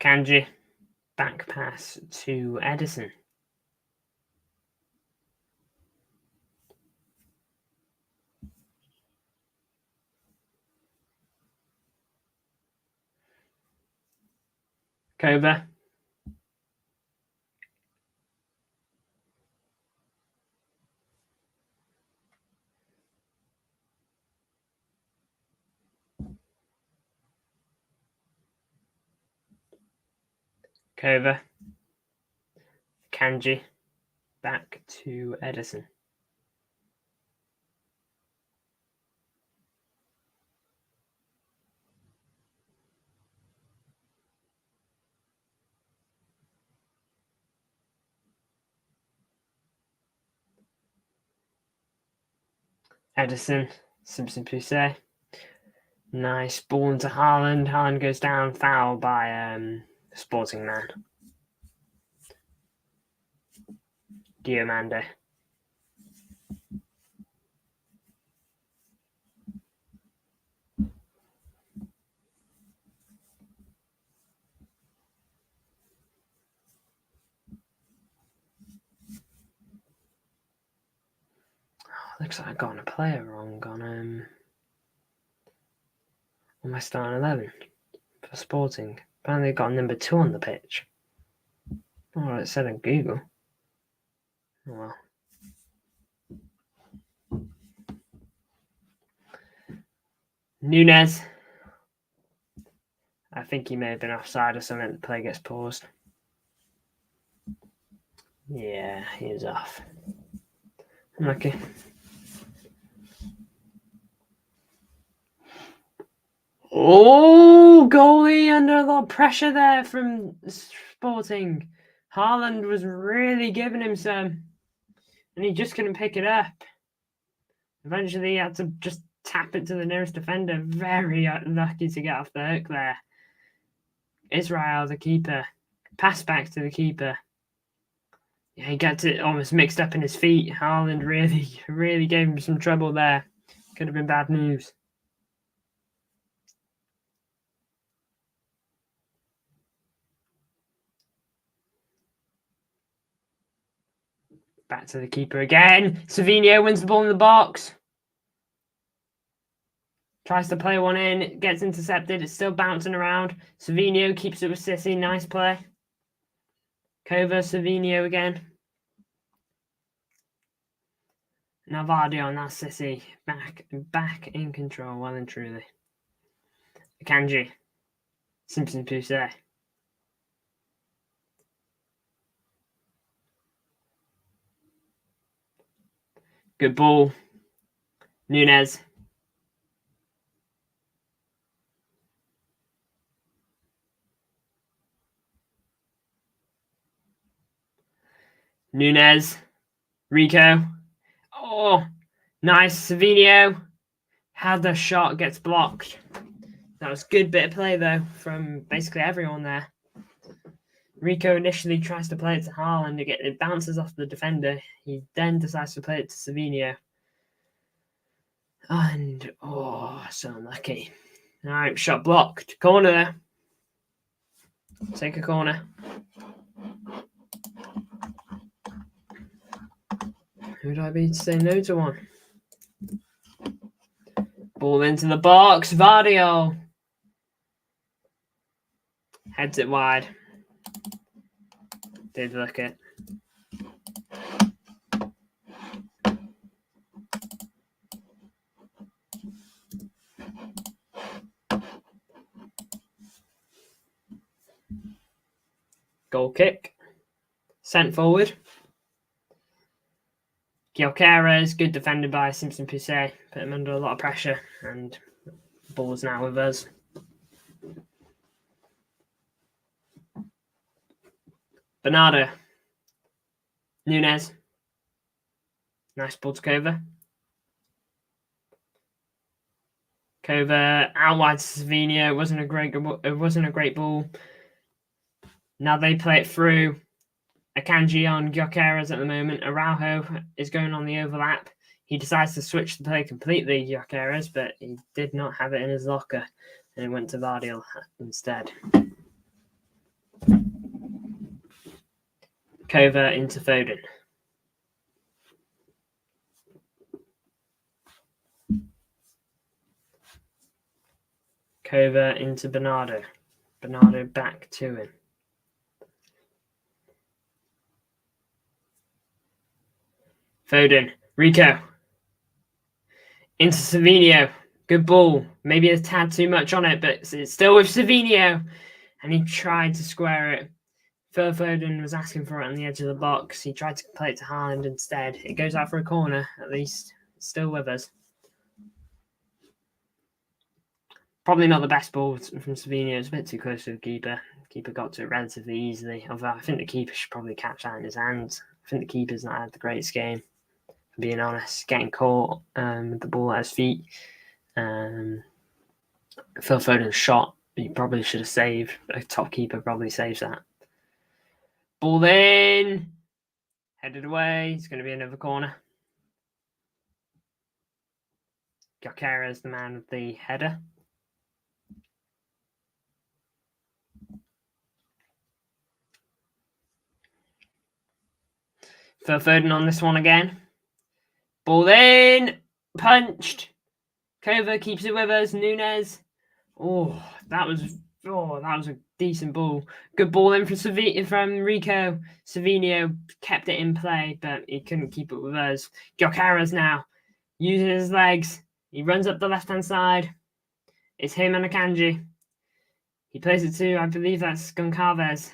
Akanji, back pass to Edison. Kova. Kova. Kanji, back to Edison. Edison, Simpson Poussey. Nice ball into Haaland. Haaland goes down, foul by Sporting Man. Diomande. Looks like I got a player wrong on my starting 11 for Sporting. Apparently I got number 2 on the pitch. Oh, it said on Google. Oh well. Nunes. I think he may have been offside or something. The play gets paused. Yeah, he was off. Unlucky. Oh, goalie under a lot of pressure there from Sporting. Haaland was really giving him some, and he just couldn't pick it up. Eventually, he had to just tap it to the nearest defender. Very lucky to get off the hook there. Israel, the keeper. Pass back to the keeper. Yeah, he gets it almost mixed up in his feet. Haaland really gave him some trouble there. Could have been bad news. Back to the keeper again. Savinho wins the ball in the box. Tries to play one in. Gets intercepted. It's still bouncing around. Savinho keeps it with Sissy. Nice play. Kova, Savinho again. Now Vardy on that Sissy. Back in control, well and truly. Akanji. Simpson Poussey. Good ball. Nunes. Nunes. Rico. Oh, nice. Savinho. Had the shot, gets blocked. That was a good bit of play, though, from basically everyone there. Rico initially tries to play it to Haaland. It bounces off the defender. He then decides to play it to Savinho. And, so unlucky. All right, shot blocked. Corner there. Take a corner. Who would I be to say no to one? Ball into the box. Vardy. Heads it wide. Did look it. Goal kick. Sent forward. Gyokeres, good defended by Simpson Poussey. Put him under a lot of pressure, and the ball's now with us. Bernardo. Nunes. Nice ball to Kova. Kova out wide to Savinho. It wasn't a great ball. Now they play it through. Akanji on Gyokeres at the moment. Araujo is going on the overlap. He decides to switch the play completely, Gyokeres, but he did not have it in his locker, and it went to Vardiel instead. Kova into Foden. Kova into Bernardo. Bernardo back to him. Foden. Rico. Into Savinho. Good ball. Maybe a tad too much on it, but it's still with Savinho. And he tried to square it. Phil Foden was asking for it on the edge of the box. He tried to play it to Haaland instead. It goes out for a corner, at least. It's still with us. Probably not the best ball from Savinho. It's a bit too close to the keeper. The keeper got to it relatively easily. Although I think the keeper should probably catch that in his hands. I think the keeper's not had the greatest game, for being honest. Getting caught with the ball at his feet. Phil Foden's shot, he probably should have saved. A top keeper probably saves that. Ball in. Headed away. It's going to be another corner. Gyokeres, the man with the header. Phil Foden on this one again. Ball in. Punched. Kova keeps it with us. Nunes. Oh, that was a decent ball. Good ball in from Rico. Savinho kept it in play, but he couldn't keep it with us. Gyokeres now uses his legs. He runs up the left-hand side. It's him and Akanji. He plays it to, I believe that's Gyokeres.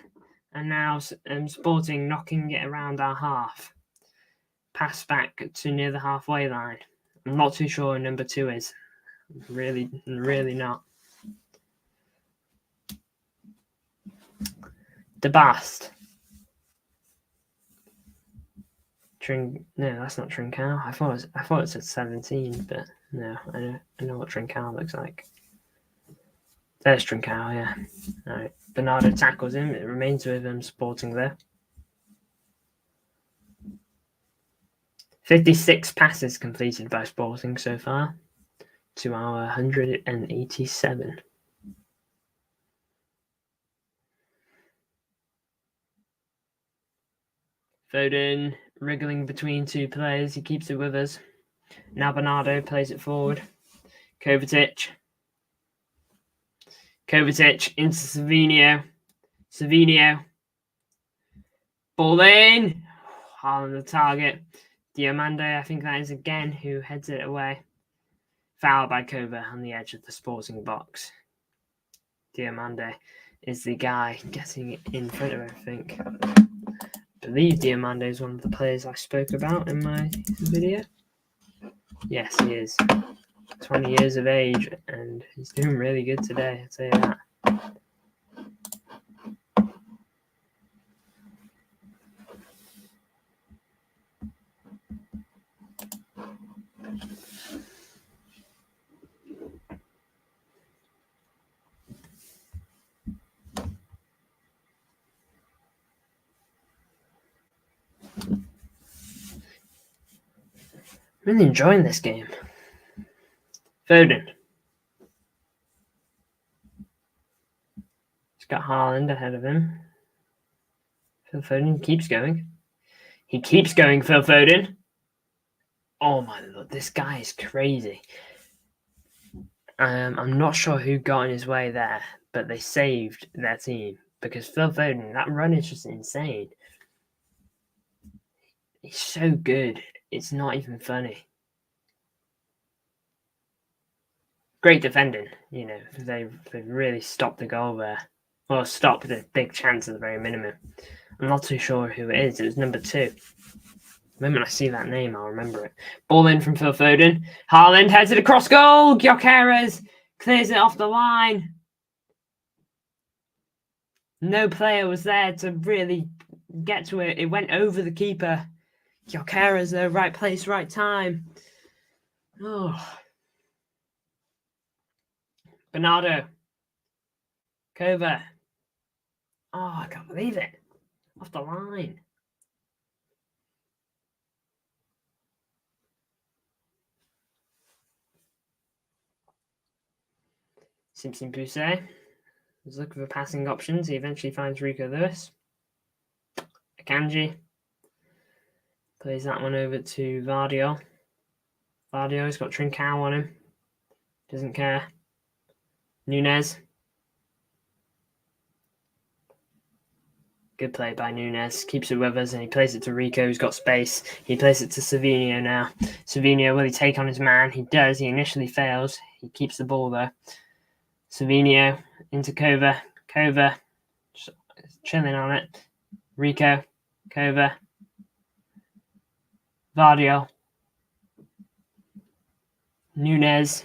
And now Sporting knocking it around our half. Pass back to near the halfway line. I'm not too sure who number 2 is. Really not. De Bast. No, that's not Trincao. I thought it said 17, but no, I know what Trincao looks like. There's Trincao, yeah. All right. Bernardo tackles him. It remains with him, Sporting there. 56 passes completed by Sporting so far to our 187. Foden wriggling between 2 players. He keeps it with us. Now Bernardo plays it forward. Kovacic into Savinho. Ball in. On the target. Diomande, I think that is again, who heads it away. Foul by Kova on the edge of the Sporting box. Diomande is the guy getting it in front of everything. I believe Diomande is one of the players I spoke about in my video. Yes, he is. 20 years of age, and he's doing really good today, I'll tell you that. Really enjoying this game. Foden. He's got Haaland ahead of him. Phil Foden keeps going. He keeps going, Phil Foden. Oh my lord, this guy is crazy. I'm not sure who got in his way there, but they saved their team because Phil Foden, that run is just insane. He's so good. It's not even funny. Great defending, you know. They really stopped the goal there. Or stopped the big chance at the very minimum. I'm not too sure who it is. It was number 2. The moment I see that name, I'll remember it. Ball in from Phil Foden. Haaland heads it across goal. Gyokeres clears it off the line. No player was there to really get to it. It went over the keeper. Gyokeres there, right place, right time. Oh. Bernardo. Kova. Oh, I can't believe it. Off the line. Simpson Poussey was looking for passing options. He eventually finds Rico Lewis. Akanji plays that one over to Vardio. Vardio's got Trincao on him. Doesn't care. Nunes. Good play by Nunes. Keeps it with us and he plays it to Rico, who's got space. He plays it to Savinho now. Savinho, will he take on his man? He does. He initially fails. He keeps the ball though. Savinho into Kova. Kova just chilling on it. Rico. Kova. Vardio. Nunes.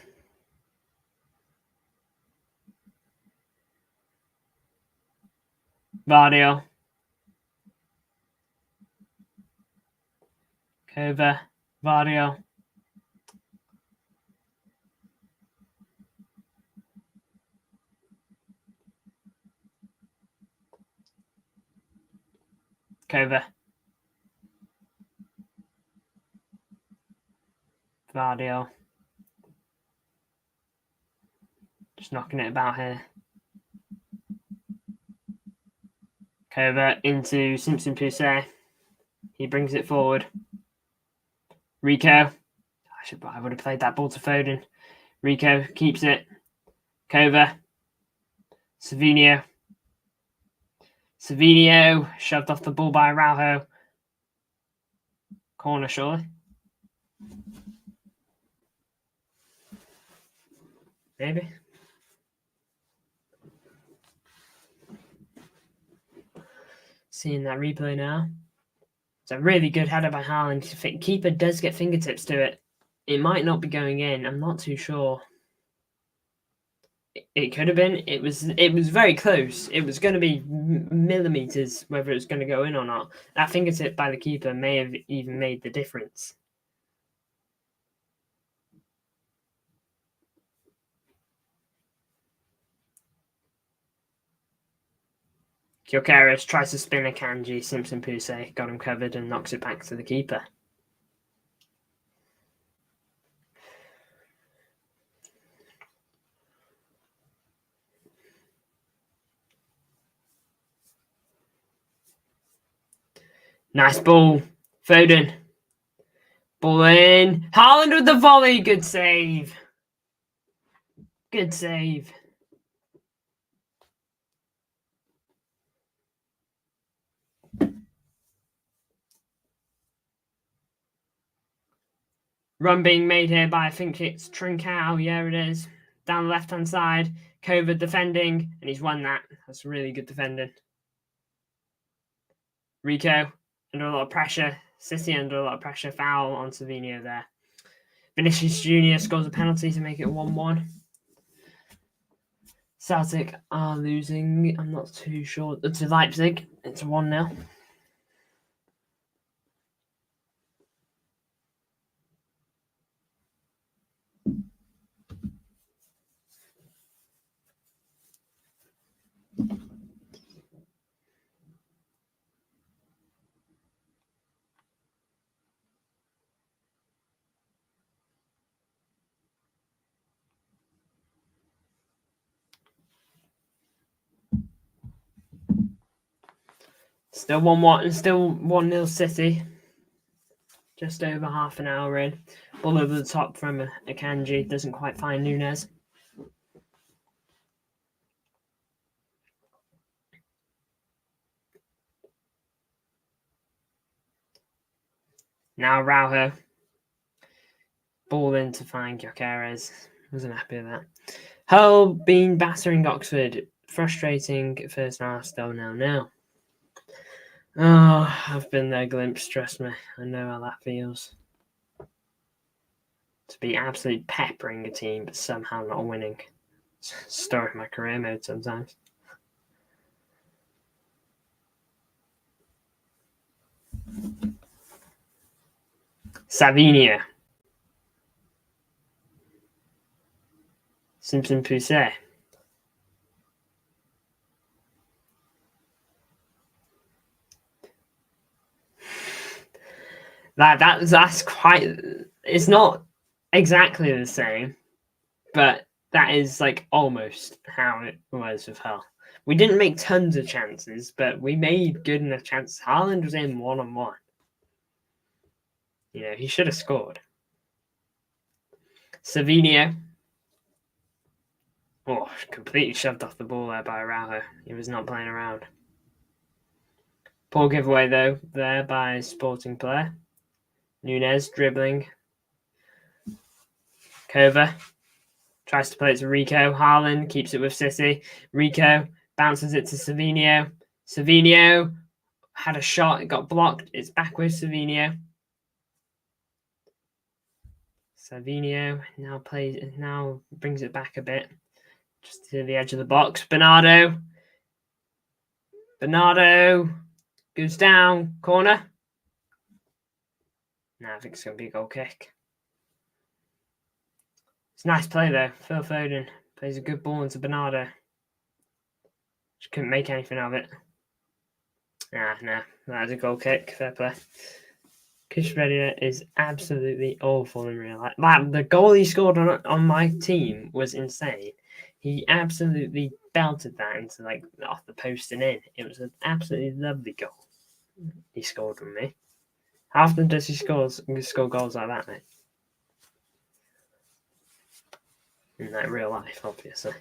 Vardio. Kova. Vardio. Kova. Vardio. Just knocking it about here. Kova into Simpson Poussey. He brings it forward. Rico. I would have played that ball to Foden. Rico keeps it. Kova. Savinho. Savinho shoved off the ball by Araujo. Corner, surely. Maybe. Seeing that replay now. It's a really good header by Haaland. Keeper does get fingertips to it. It might not be going in. I'm not too sure. It could have been. It was very close. It was going to be millimeters whether it was going to go in or not. That fingertip by the keeper may have even made the difference. Gyokeres tries to spin a Kanji. Simpson Poussey got him covered and knocks it back to the keeper. Nice ball. Foden. Ball in. Haaland with the volley. Good save. Good save. Run being made here by, I think it's Trincao. Yeah, it is. Down the left-hand side. Kova defending, and he's won that. That's really good defending. Rico under a lot of pressure. City under a lot of pressure. Foul on Savinho there. Vinicius Jr. scores a penalty to make it 1-1. Celtic are losing. I'm not too sure. To Leipzig. It's 1-0. Still 1-1 and still 1-0 City. Just over half an hour in. Ball over the top from Akanji. Doesn't quite find Nunes. Now Araujo. Ball in to find Gyokeres. Wasn't happy with that. Hull been battering Oxford. Frustrating first half, still now. Oh, I've been there, glimpse, trust me. I know how that feels. To be absolutely peppering a team, but somehow not winning. It's a story of my career mode sometimes. Savinio. Simpson Poussey. That's quite. It's not exactly the same, but that is like almost how it was with Hull. We didn't make tons of chances, but we made good enough chances. Haaland was in 1-on-1. You know, he should have scored. Savinio. Oh, completely shoved off the ball there by Araujo. He was not playing around. Poor giveaway, though, there by Sporting player. Nunez dribbling. Kova tries to play it to Rico. Haaland keeps it with City. Rico bounces it to Savinio. Savinio had a shot. It got blocked. It's back with Savinio. Savinio now brings it back a bit. Just to the edge of the box. Bernardo goes down. Corner. No, I think it's going to be a goal kick. It's a nice play, though. Phil Foden plays a good ball into Bernardo. Just couldn't make anything of it. No. That's a goal kick. Fair play. Kishredia is absolutely awful in real life. The goal he scored on my team was insane. He absolutely belted that into off the post and in. It was an absolutely lovely goal he scored from me. How often does he score goals like that, mate? In real life, obviously.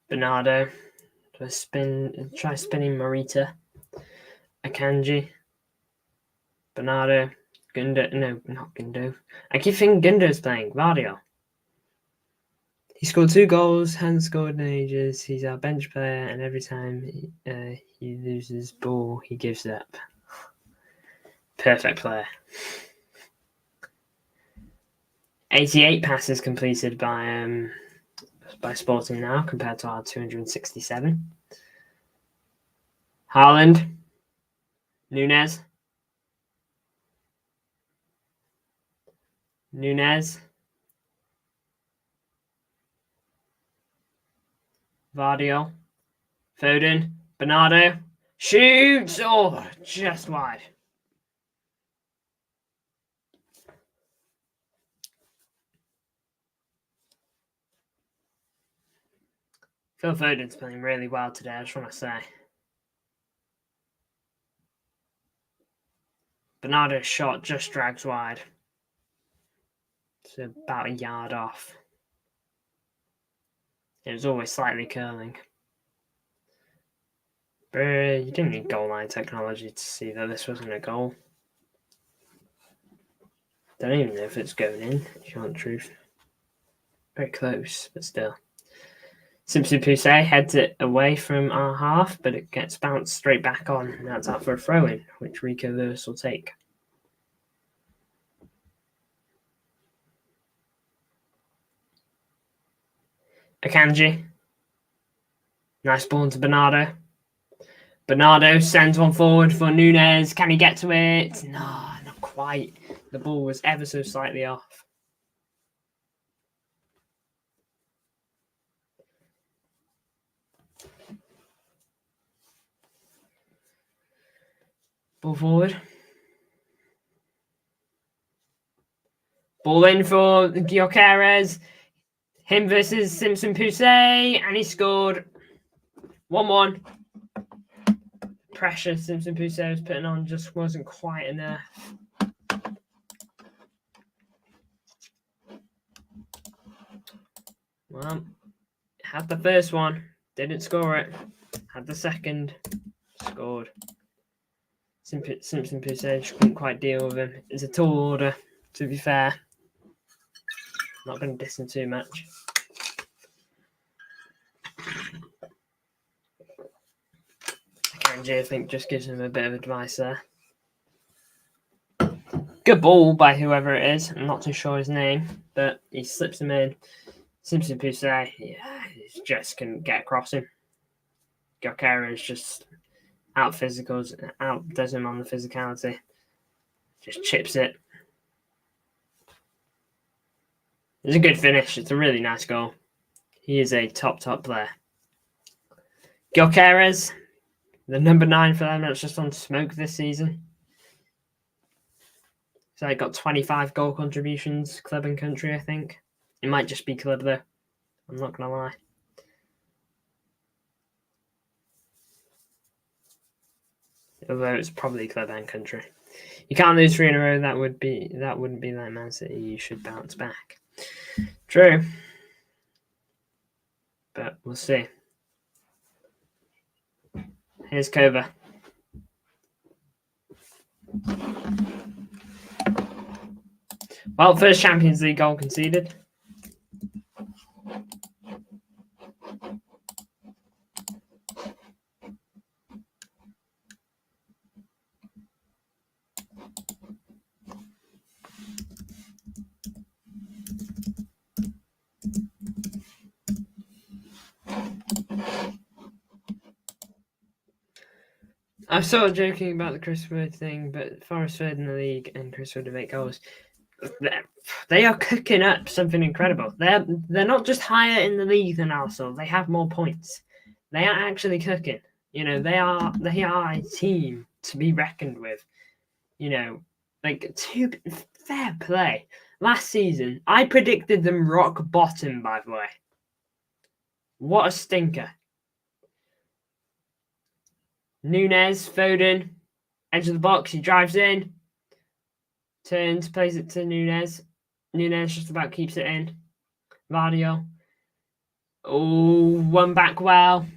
Bernardo, try spinning Morita. Akanji. Bernardo. Gundo. No, not Gundo. I keep thinking Gundo's playing. Vardio. He scored 2 goals, hasn't scored in ages. He's our bench player, and every time he loses ball, he gives up. Perfect player. 88 passes completed by Sporting now, compared to our 267. Haaland. Nunez. Vardio. Foden. Bernardo. Shoots! Oh, just wide. Phil Foden's playing really well today, I just want to say. Bernardo's shot just drags wide. It's about a yard off. It was always slightly curling. But you didn't need goal line technology to see that this wasn't a goal. Don't even know if it's going in, if you want the truth. Very close, but still. Simpson Poussey heads it away from our half, but it gets bounced straight back on, and that's out for a throw-in, which Rico Lewis will take. Akanji. Nice ball into Bernardo. Bernardo sends one forward for Nunez. Can he get to it? No, not quite. The ball was ever so slightly off. Ball forward. Ball in for Gyokeres. Him versus Simpson Poussey, and he scored. 1-1. Pressure Simpson Poussey was putting on just wasn't quite enough. Well, had the first one, didn't score it. Had the second, scored. Simpson Poussey just couldn't quite deal with him. It's a tall order, to be fair. Not going to diss him too much. Angie, I think, just gives him a bit of advice there. Good ball by whoever it is. I'm not too sure his name, but he slips him in. Simpson Poussey, he just couldn't get across him. Gyokeres just outdoes him on the physicality. Just chips it. It's a good finish. It's a really nice goal. He is a top player. Gyokeres, the number 9 for them, that's just on smoke this season. So he got 25 goal contributions, club and country, I think. It might just be club, though. I'm not going to lie. Although it's probably club and country. You can't lose 3 in a row. That wouldn't be like Man City. You should bounce back. True. But we'll see. Here's Kova. Well, first Champions League goal conceded. I'm sort of joking about the Chris Wood thing, but Forest third in the league and Chris Wood have 8 goals. They are cooking up something incredible. They're not just higher in the league than Arsenal. They have more points. They are actually cooking. You know, they are a team to be reckoned with. You know, like, to fair play. Last season, I predicted them rock bottom, by the way. What a stinker. Núñez, Foden, edge of the box, he drives in, turns, plays it to Núñez. Núñez just about keeps it in. Vardio. Oh, one back well.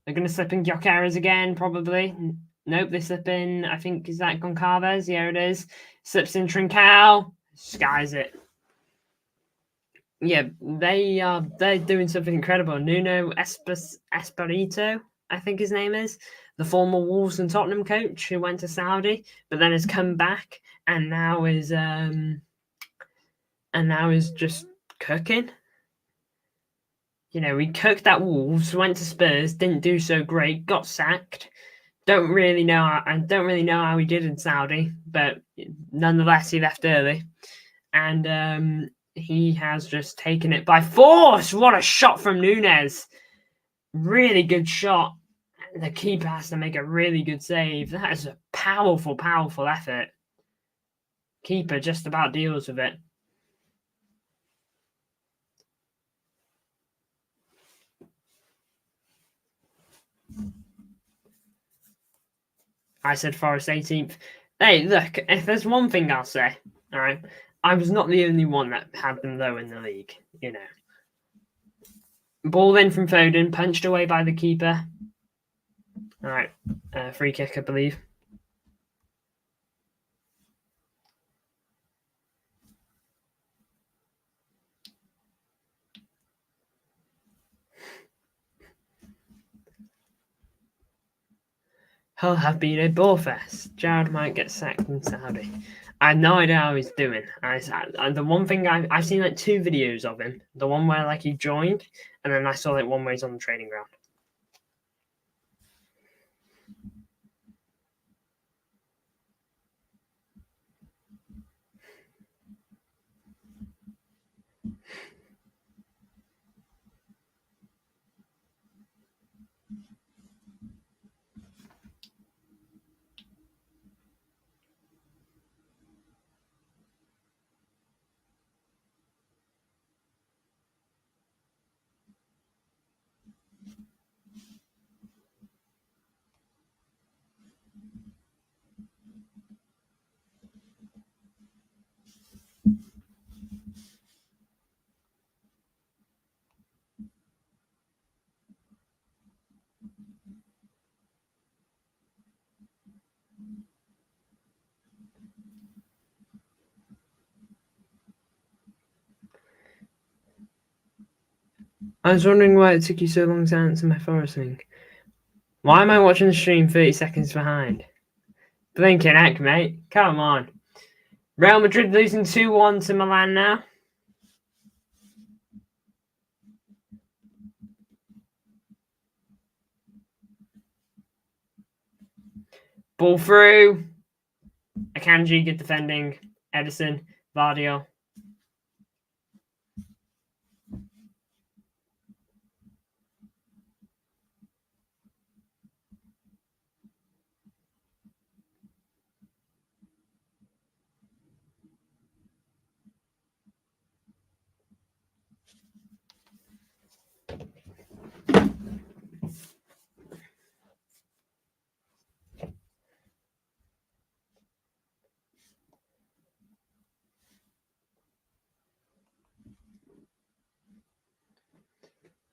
They're going to slip in Gyokeres again, probably. Nope, they slip in, I think, is that Goncalves? Yeah, it is. Slips in Trincao. Skies it. Yeah, they're doing something incredible. Nuno Espirito, I think his name is, the former Wolves and Tottenham coach who went to Saudi, but then has come back and now is just cooking. You know, he cooked at Wolves, went to Spurs, didn't do so great, got sacked. Don't really know how he did in Saudi, but nonetheless he left early, and he has just taken it by force. What a shot from Núñez! Really good shot. The keeper has to make a really good save. That is a powerful effort. Keeper just about deals with it. I said Forest 18th. Hey, look, if there's one thing I'll say, all right, I was not the only one that had them low in the league, you know. Ball in from Foden, punched away by the keeper. All right, free kick, I believe. Hull have been a ball fest. Jared might get sacked in Saudi. I had no idea how he's doing. The one thing I've seen like 2 videos of him. The one where like he joined, and then I saw like one where he's on the training ground. I was wondering why it took you so long to answer my Forest thing. Why am I watching the stream 30 seconds behind? Blinking heck, mate. Come on. Real Madrid losing 2-1 to Milan now. Ball through. Akanji, good defending. Edison, Vardio.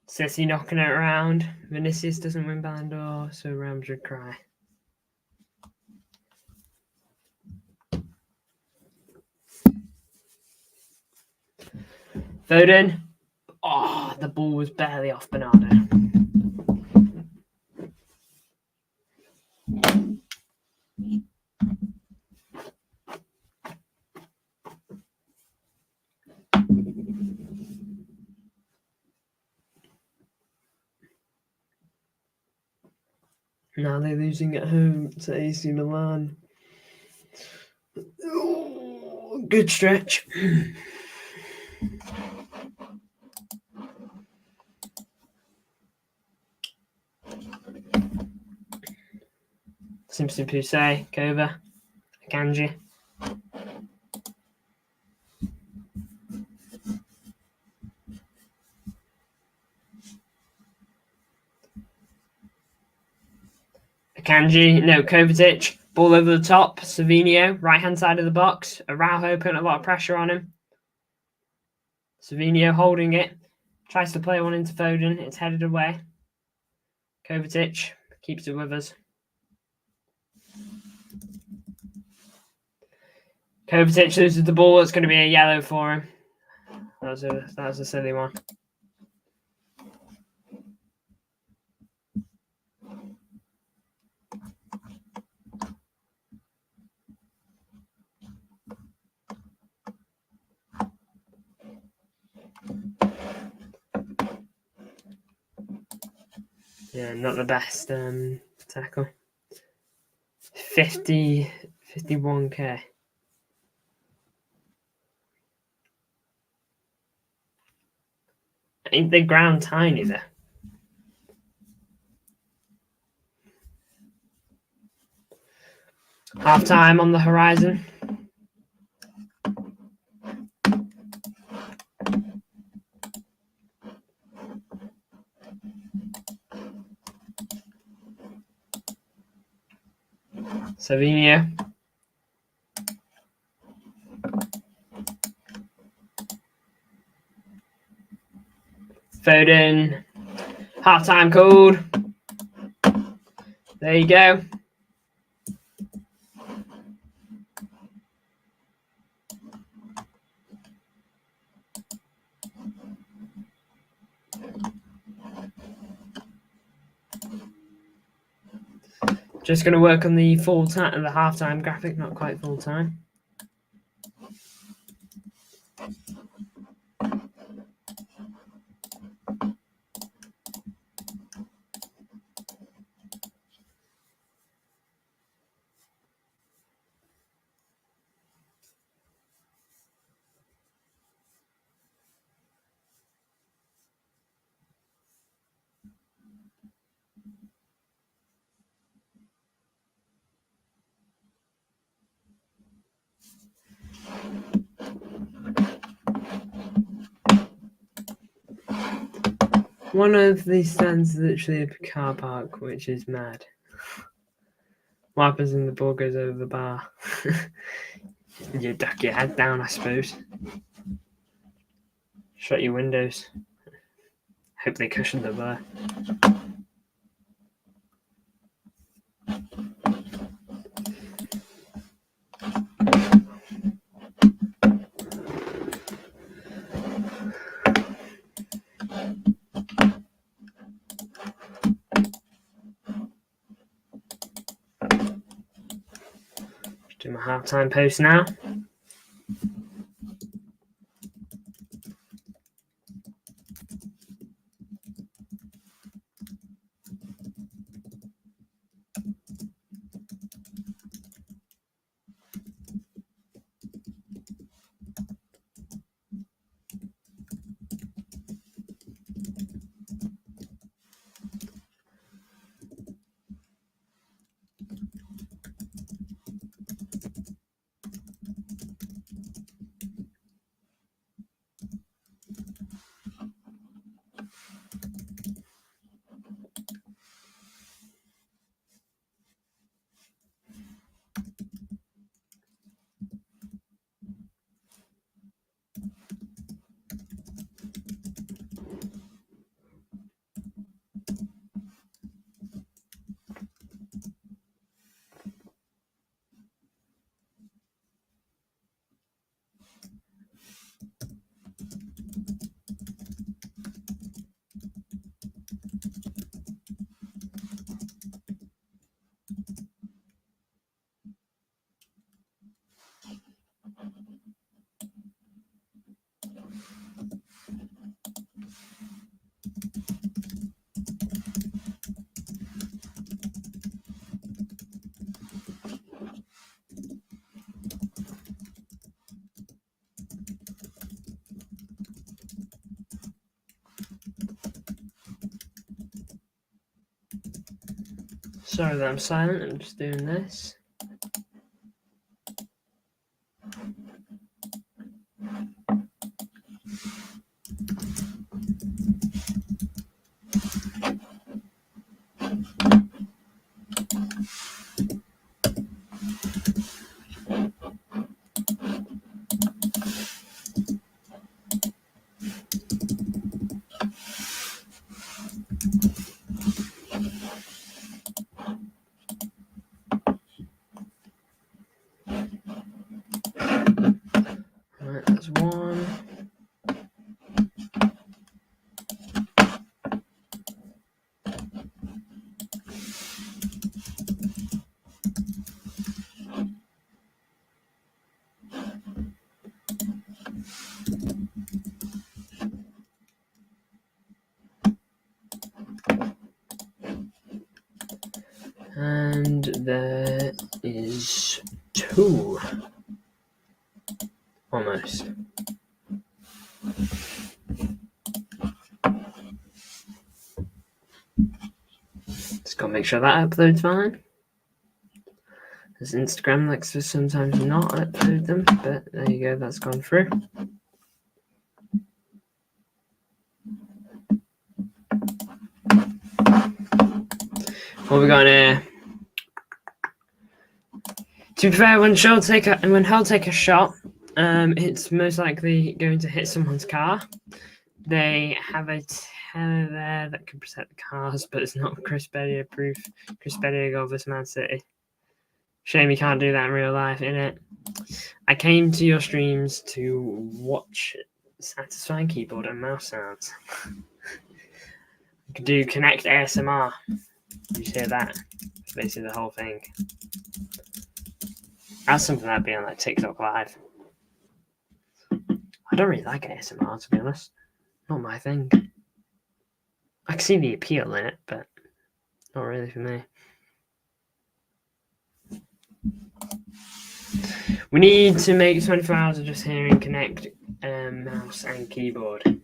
City knocking it around. Vinicius doesn't win Ballon d'Or, so Real Madrid cry. Foden. Oh, the ball was barely off Bernardo. Now they're losing at home to AC Milan. Oh, good stretch. Simpson Poussey, Kova, Akanji. Akanji, no, Kovacic, ball over the top. Savinho, right-hand side of the box. Araujo putting a lot of pressure on him. Savinho holding it. Tries to play one into Foden. It's headed away. Kovacic keeps it with us. Kovacic loses the ball. It's going to be a yellow for him. That was a silly one. Yeah, not the best tackle. 51k. Ain't the ground tiny there? Half time on the horizon. Savinho. Foden. Half time called. There you go. Just going to work on the full time, the halftime graphic, not quite full time. One of these stands is literally a car park, which is mad. What happens when the ball goes over the bar? You duck your head down, I suppose. Shut your windows. Hope they cushion the bar. half-time post now. Sorry that I'm silent, I'm just doing this. Right, that's one. And there is two. Almost. Just gotta make sure that uploads fine. As Instagram likes to sometimes not upload them, but there you go, that's gone through. What we got here? To be fair, when he'll take a shot, it's most likely going to hit someone's car. They have a teller there that can protect the cars, but it's not Chris Bedia proof. Chris Bedia goal versus Man City. Shame you can't do that in real life, innit? I came to your streams to watch satisfying keyboard and mouse sounds. You could do Connect ASMR. You hear that? It's basically the whole thing. That's something that'd be on like TikTok Live. I don't really like ASMR, to be honest. Not my thing. I can see the appeal in it, but not really for me. We need to make 24 hours of just hearing Connect mouse and keyboard.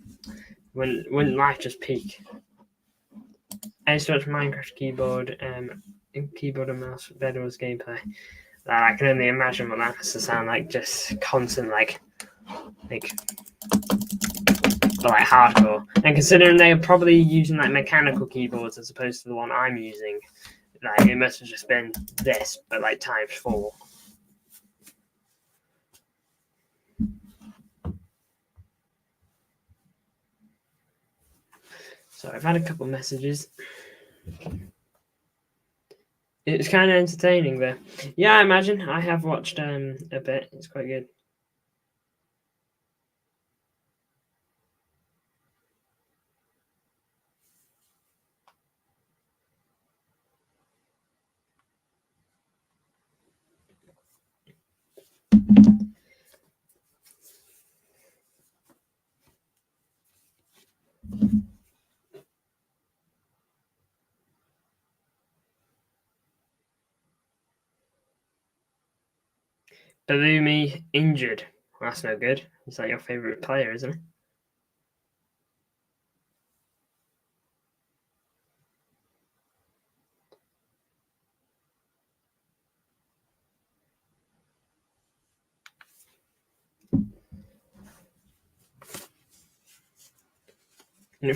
Wouldn't life just peak? I used to watch Minecraft keyboard and mouse Bedwars gameplay. I can only imagine what that has to sound like, just constant like hardcore. And considering they're probably using like mechanical keyboards as opposed to the one I'm using, like it must have just been this, but like times 4. So I've had a couple messages. It's kind of entertaining though. Yeah, I imagine. I have watched a bit. It's quite good. Bellumi injured. Well, that's no good. Is that your favourite player, isn't it?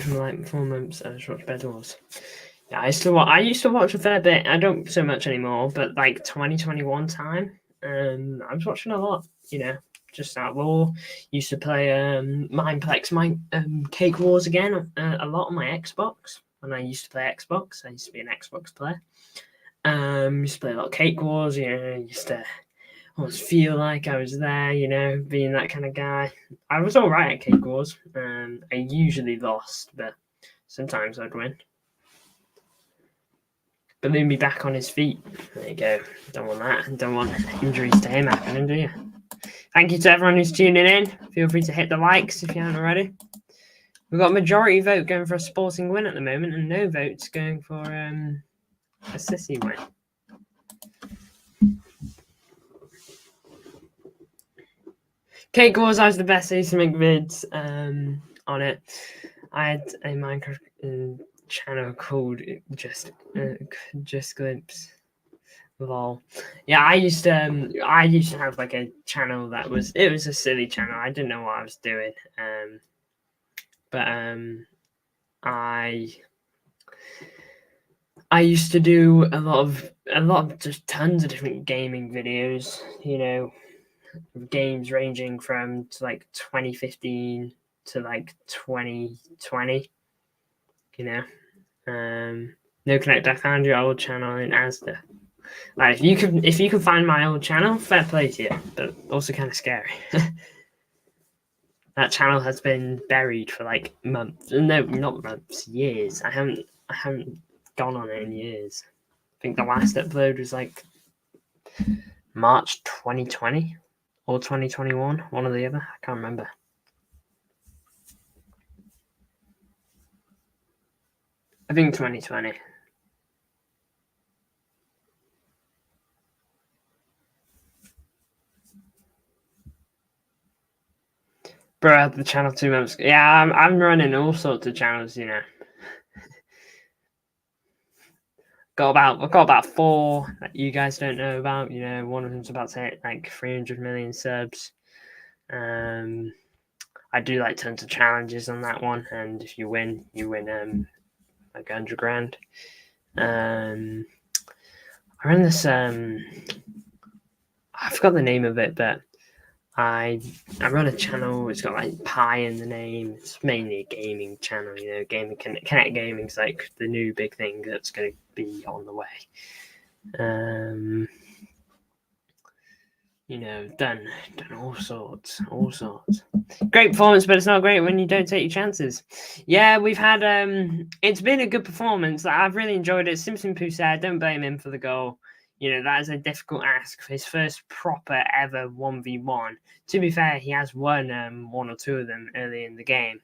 From like 4 months, I just watched Bed Wars. Yeah, I used to watch a fair bit. I don't so much anymore, but like 2021 time, I was watching a lot. Just that war. Used to play Cake Wars again a lot on my Xbox. When I used to play Xbox, I used to be an Xbox player. Used to play a lot of Cake Wars. Used to almost feel like I was there. Being that kind of guy. I was all right at Cake Wars. I usually lost, but sometimes I'd win. Bellumi back on his feet. There you go. Don't want that. Don't want injuries to him happening, do you? Thank you to everyone who's tuning in. Feel free to hit the likes if you haven't already. We've got a majority vote going for a Sporting win at the moment, and no votes going for a City win. Cake Wars, I was the best. I used to make vids on it. I had a Minecraft channel called Just Glimpse. Lol. Yeah, I used to have like a channel that was a silly channel. I didn't know what I was doing. But I used to do a lot of just tons of different gaming videos, games ranging from like 2015 to like 2020, No Connect, I found your old channel in Asda. Like, if you can find my old channel, fair play to you, but also kind of scary. That channel has been buried for like months. No, not months, years. I haven't gone on it in years. I think the last upload was like March 2020 or 2021, one or the other. I can't remember. I think 2020. Bro, I had the channel 2 months ago. Yeah, I'm running all sorts of channels, I've got about 4 that you guys don't know about. One of them's about to hit like 300 million subs. I do like tons of challenges on that one, and if you win, like 100 grand. I run this. I forgot the name of it, but I run a channel. It's got like pie in the name. It's mainly a gaming channel. Gaming Connect Gaming's like the new big thing that's going to be on the way. Done all sorts. Great performance, but it's not great when you don't take your chances. Yeah, we've had it's been a good performance. I've really enjoyed it. Simpson Poo said, don't blame him for the goal. That is a difficult ask for his first proper ever 1v1. To be fair, he has won 1 or 2 of them early in the game.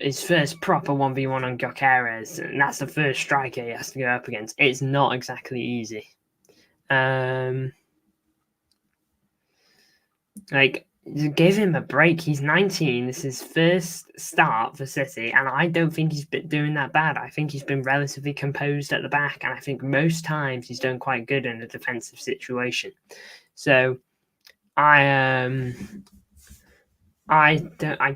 His first proper 1v1 on Gyokeres, and that's the first striker he has to go up against. It's not exactly easy. Give him a break. He's 19. This is his first start for City, and I don't think he's been doing that bad. I think he's been relatively composed at the back, and I think most times he's done quite good in a defensive situation. So, I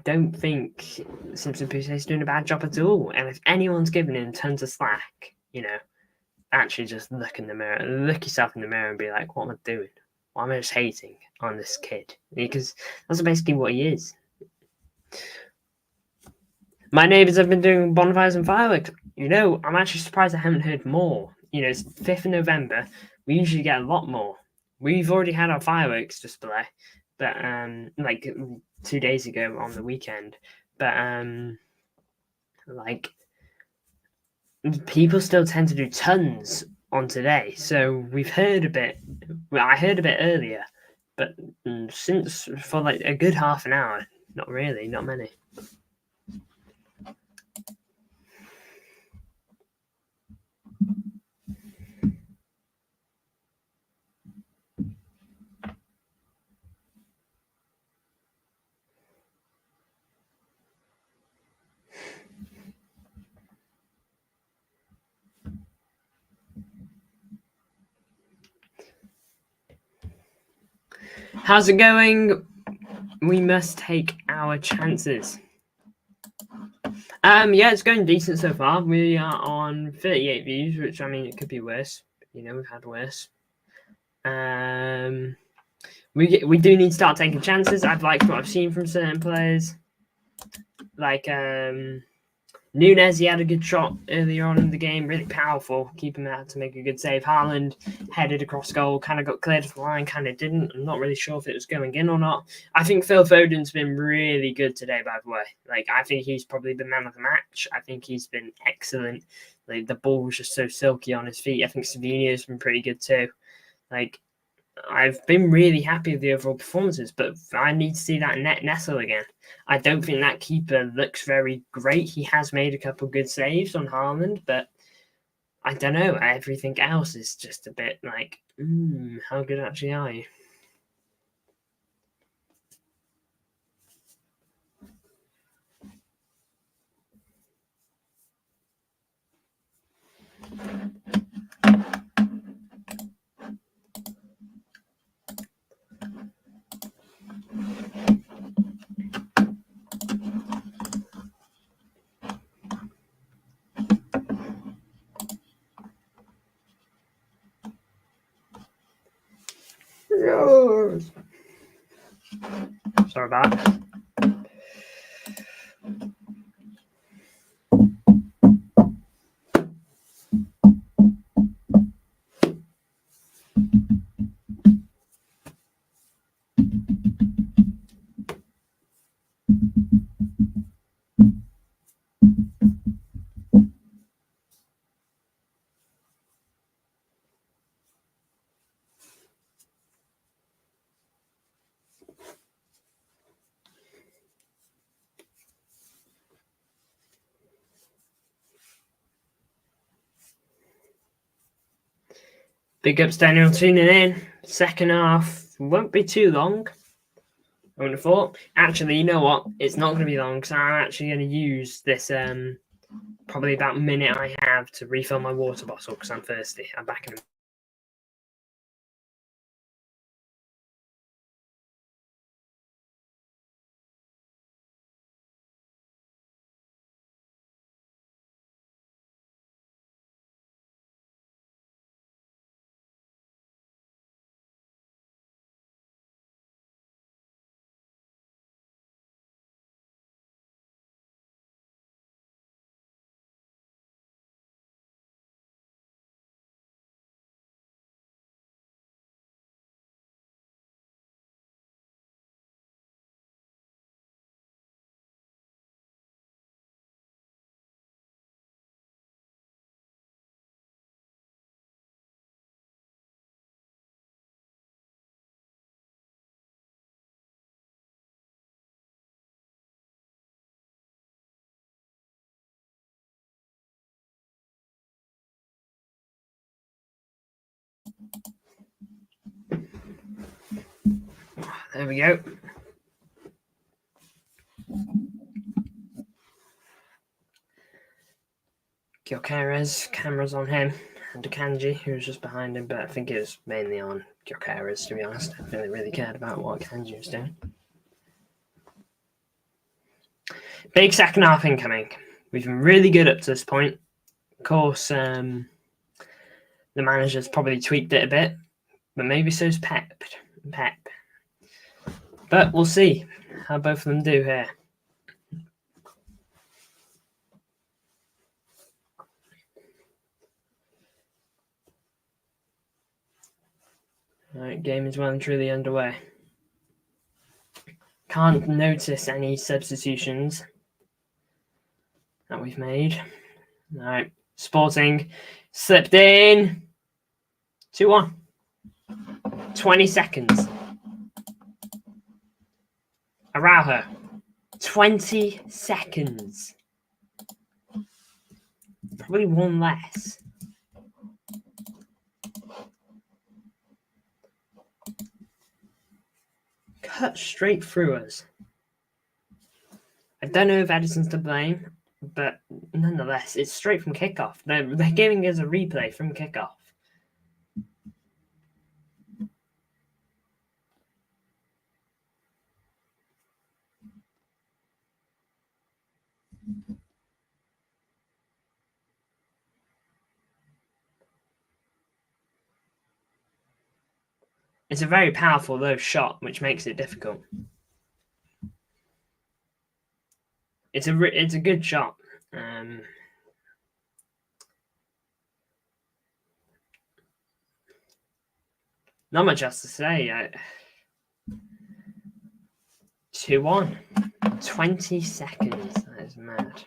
don't think Simpson Pousse is doing a bad job at all. And if anyone's giving him tons of slack, actually just look yourself in the mirror and be like, what am I doing? Why am I just hating on this kid? Because that's basically what he is. My neighbours have been doing bonfires and fireworks. I'm actually surprised I haven't heard more. It's 5th of November. We usually get a lot more. We've already had our fireworks display, but like 2 days ago on the weekend. But people still tend to do tons on today. So we've heard a bit. Well, I heard a bit earlier, but since for like a good half an hour, not really, not many. How's it going? We must take our chances. Yeah, it's going decent so far. We are on 38 views, which, I mean, it could be worse. You know, we've had worse. We do need to start taking chances. I've liked what I've seen from certain players. Like Nunes, he had a good shot earlier on in the game, really powerful, keeping that to make a good save. Haaland headed across goal, kind of got cleared off the line, kind of didn't. I'm not really sure if it was going in or not. I think Phil Foden's been really good today, by the way. Like, I think he's probably the man of the match. I think he's been excellent. Like, the ball was just so silky on his feet. I think Savinho's been pretty good too. Like, I've been really happy with the overall performances, but I need to see that net nestle again. I don't think that keeper looks very great. He has made a couple good saves on Haaland, but I don't know. Everything else is just a bit like, how good actually are you? Sorry about that. Big ups, Daniel, tuning in. Second half won't be too long. I would have thought. Actually, you know what? It's not going to be long because I'm actually going to use this probably about minute I have to refill my water bottle because I'm thirsty. I'm back in a There we go. Gyokeres, cameras on him, and Akanji, who's just behind him, but I think it was mainly on Gyokeres, to be honest. I don't think they really cared about what Akanji was doing. Big second half incoming. We've been really good up to this point. Of course, the manager's probably tweaked it a bit, but maybe so's Pep. But we'll see how both of them do here. Alright, game is well and truly underway. Can't notice any substitutions that we've made. Alright, Sporting slipped in. 2-1. 20 seconds. Araujo. 20 seconds. Probably one less. Cut straight through us. I don't know if Edison's to blame, but nonetheless, it's straight from kickoff. They're giving us a replay from kickoff. It's a very powerful low shot, which makes it difficult. It's a good shot. Not much else to say. 2-1. 20 seconds. That is mad.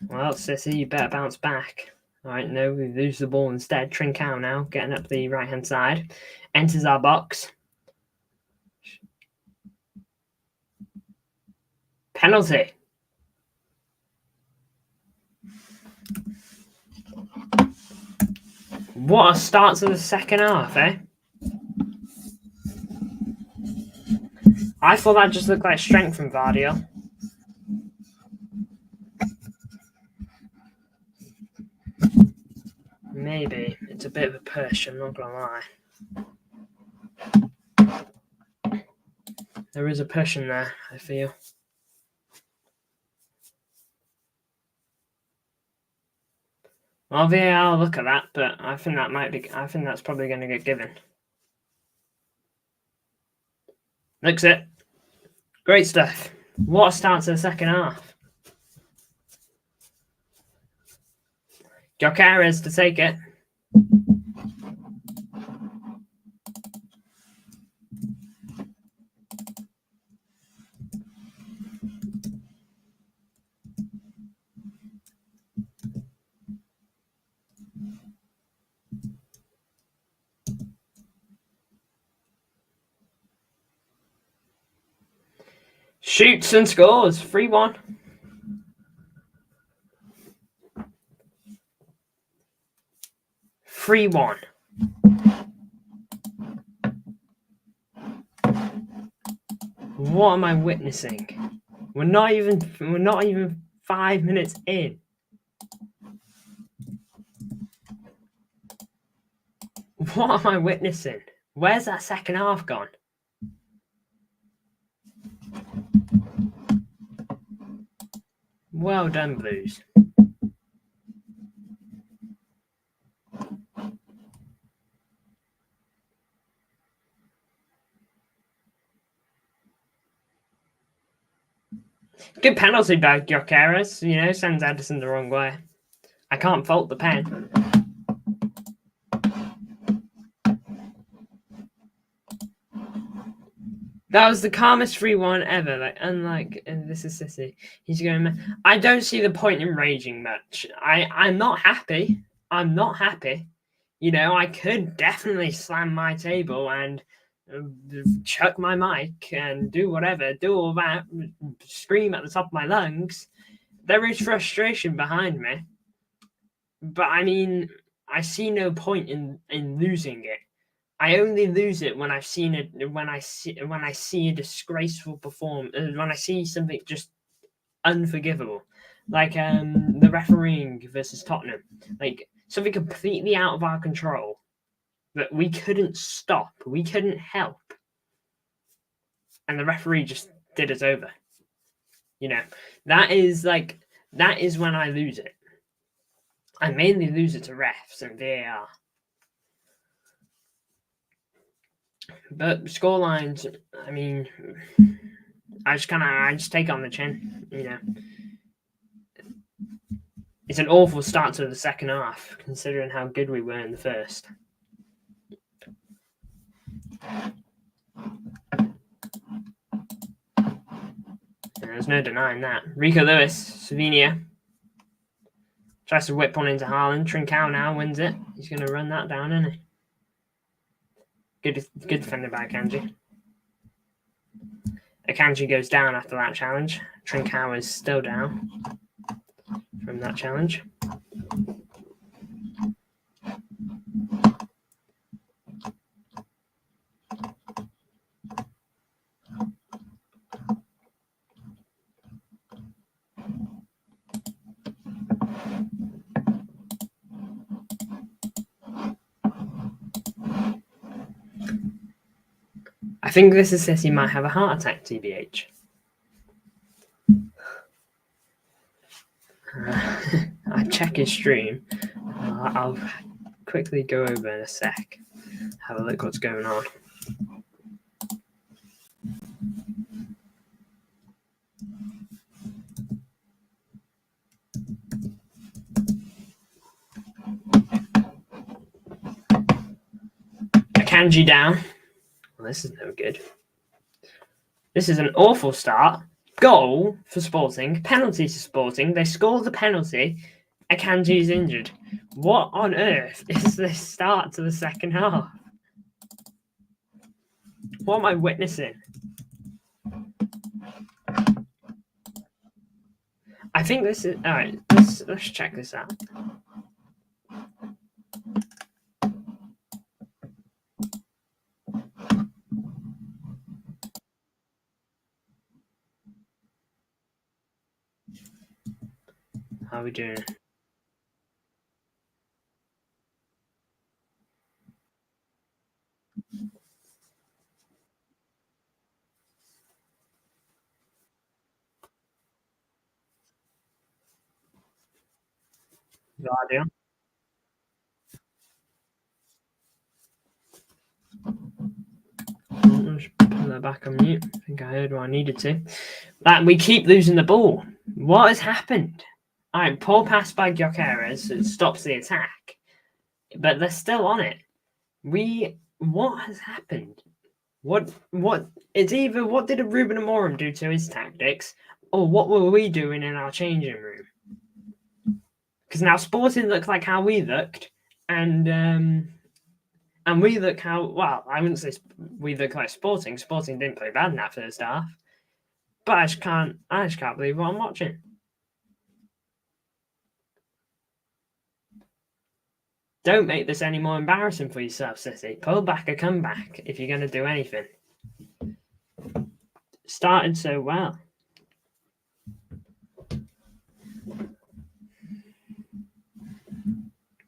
Well, Sissy, you better bounce back. All right, no, we lose the ball instead. Trincao now, getting up the right-hand side. Enters our box. Penalty. What a start to the second half, eh? I thought that just looked like strength from Vardio. Maybe. It's a bit of a push, I'm not going to lie. There is a push in there, I feel. Well, VAR will look at that, but I think that's probably going to get given. Looks it. Great stuff. What a start to the second half. Gyokeres to take it. Shoots and scores. 3-1. What am I witnessing? We're not even 5 minutes in. What am I witnessing? Where's that second half gone? Well done, Blues. Good penalty by Gyokeres, sends Edison the wrong way. I can't fault the pen. That was the calmest 3-1 ever. Unlike this is Sissy. He's going. I don't see the point in raging much. I'm not happy. I'm not happy. I could definitely slam my table and chuck my mic and do whatever, do all that, scream at the top of my lungs. There is frustration behind me, but I mean, I see no point in losing it. I only lose it when I've seen it. When I see a disgraceful performance, when I see something just unforgivable, like the refereeing versus Tottenham, like something completely out of our control that we couldn't stop, we couldn't help, and the referee just did us over. That is when I lose it. I mainly lose it to refs and VAR. But scorelines, I mean, I just take it on the chin, It's an awful start to the second half, considering how good we were in the first. There's no denying that. Rico Lewis, Slovenia. Tries to whip one into Haaland. Trincao now wins it. He's going to run that down, isn't he? Good defended by Akanji. Akanji goes down after that challenge. Trincao is still down from that challenge. I think this is says he might have a heart attack, TBH. I check his stream. I'll quickly go over in a sec. Have a look what's going on. Akanji down. Well, this is no good. This is an awful start. Goal for Sporting. Penalty to Sporting. They score the penalty. Akanji's injured. What on earth is this start to the second half? What am I witnessing? I think this is... Alright, let's check this out. How are we doing? Audio. Let's put that back on mute. I think I heard what I needed to. That we keep losing the ball. What has happened? Alright, poor pass by Gyokeres. It stops the attack. But they're still on it. What has happened? What it's either what did Ruben and Amorim do to his tactics, or what were we doing in our changing room? Because now Sporting look like how we looked, and we look how well. I wouldn't say we look like Sporting. Sporting didn't play bad in that first half, but I just can't believe what I'm watching. Don't make this any more embarrassing for yourself, City. Pull back a comeback if you're going to do anything. Started so well.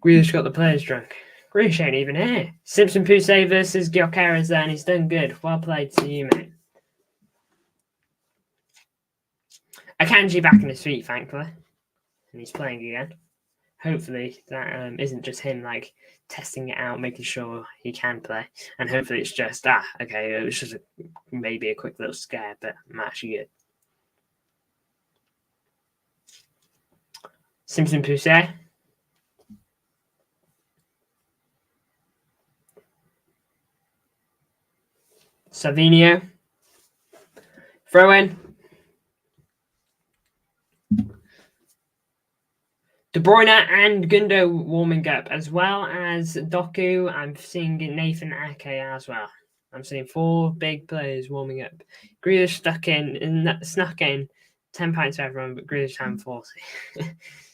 Grealish got the players drunk. Grealish ain't even here. Simpson Poussey versus Gyokeres there, and he's done good. Well played to you, mate. Akanji back on his feet, thankfully. And he's playing again. Hopefully that isn't just him like testing it out, making sure he can play. And hopefully it's just, okay, it was just maybe a quick little scare, but I'm actually good. Simpson Poussey. Savinho. Throw in. De Bruyne and Gundo warming up, as well as Doku. I'm seeing Nathan Ake as well. I'm seeing 4 big players warming up. Grealish snuck in 10 points for everyone, but Grealish having 40.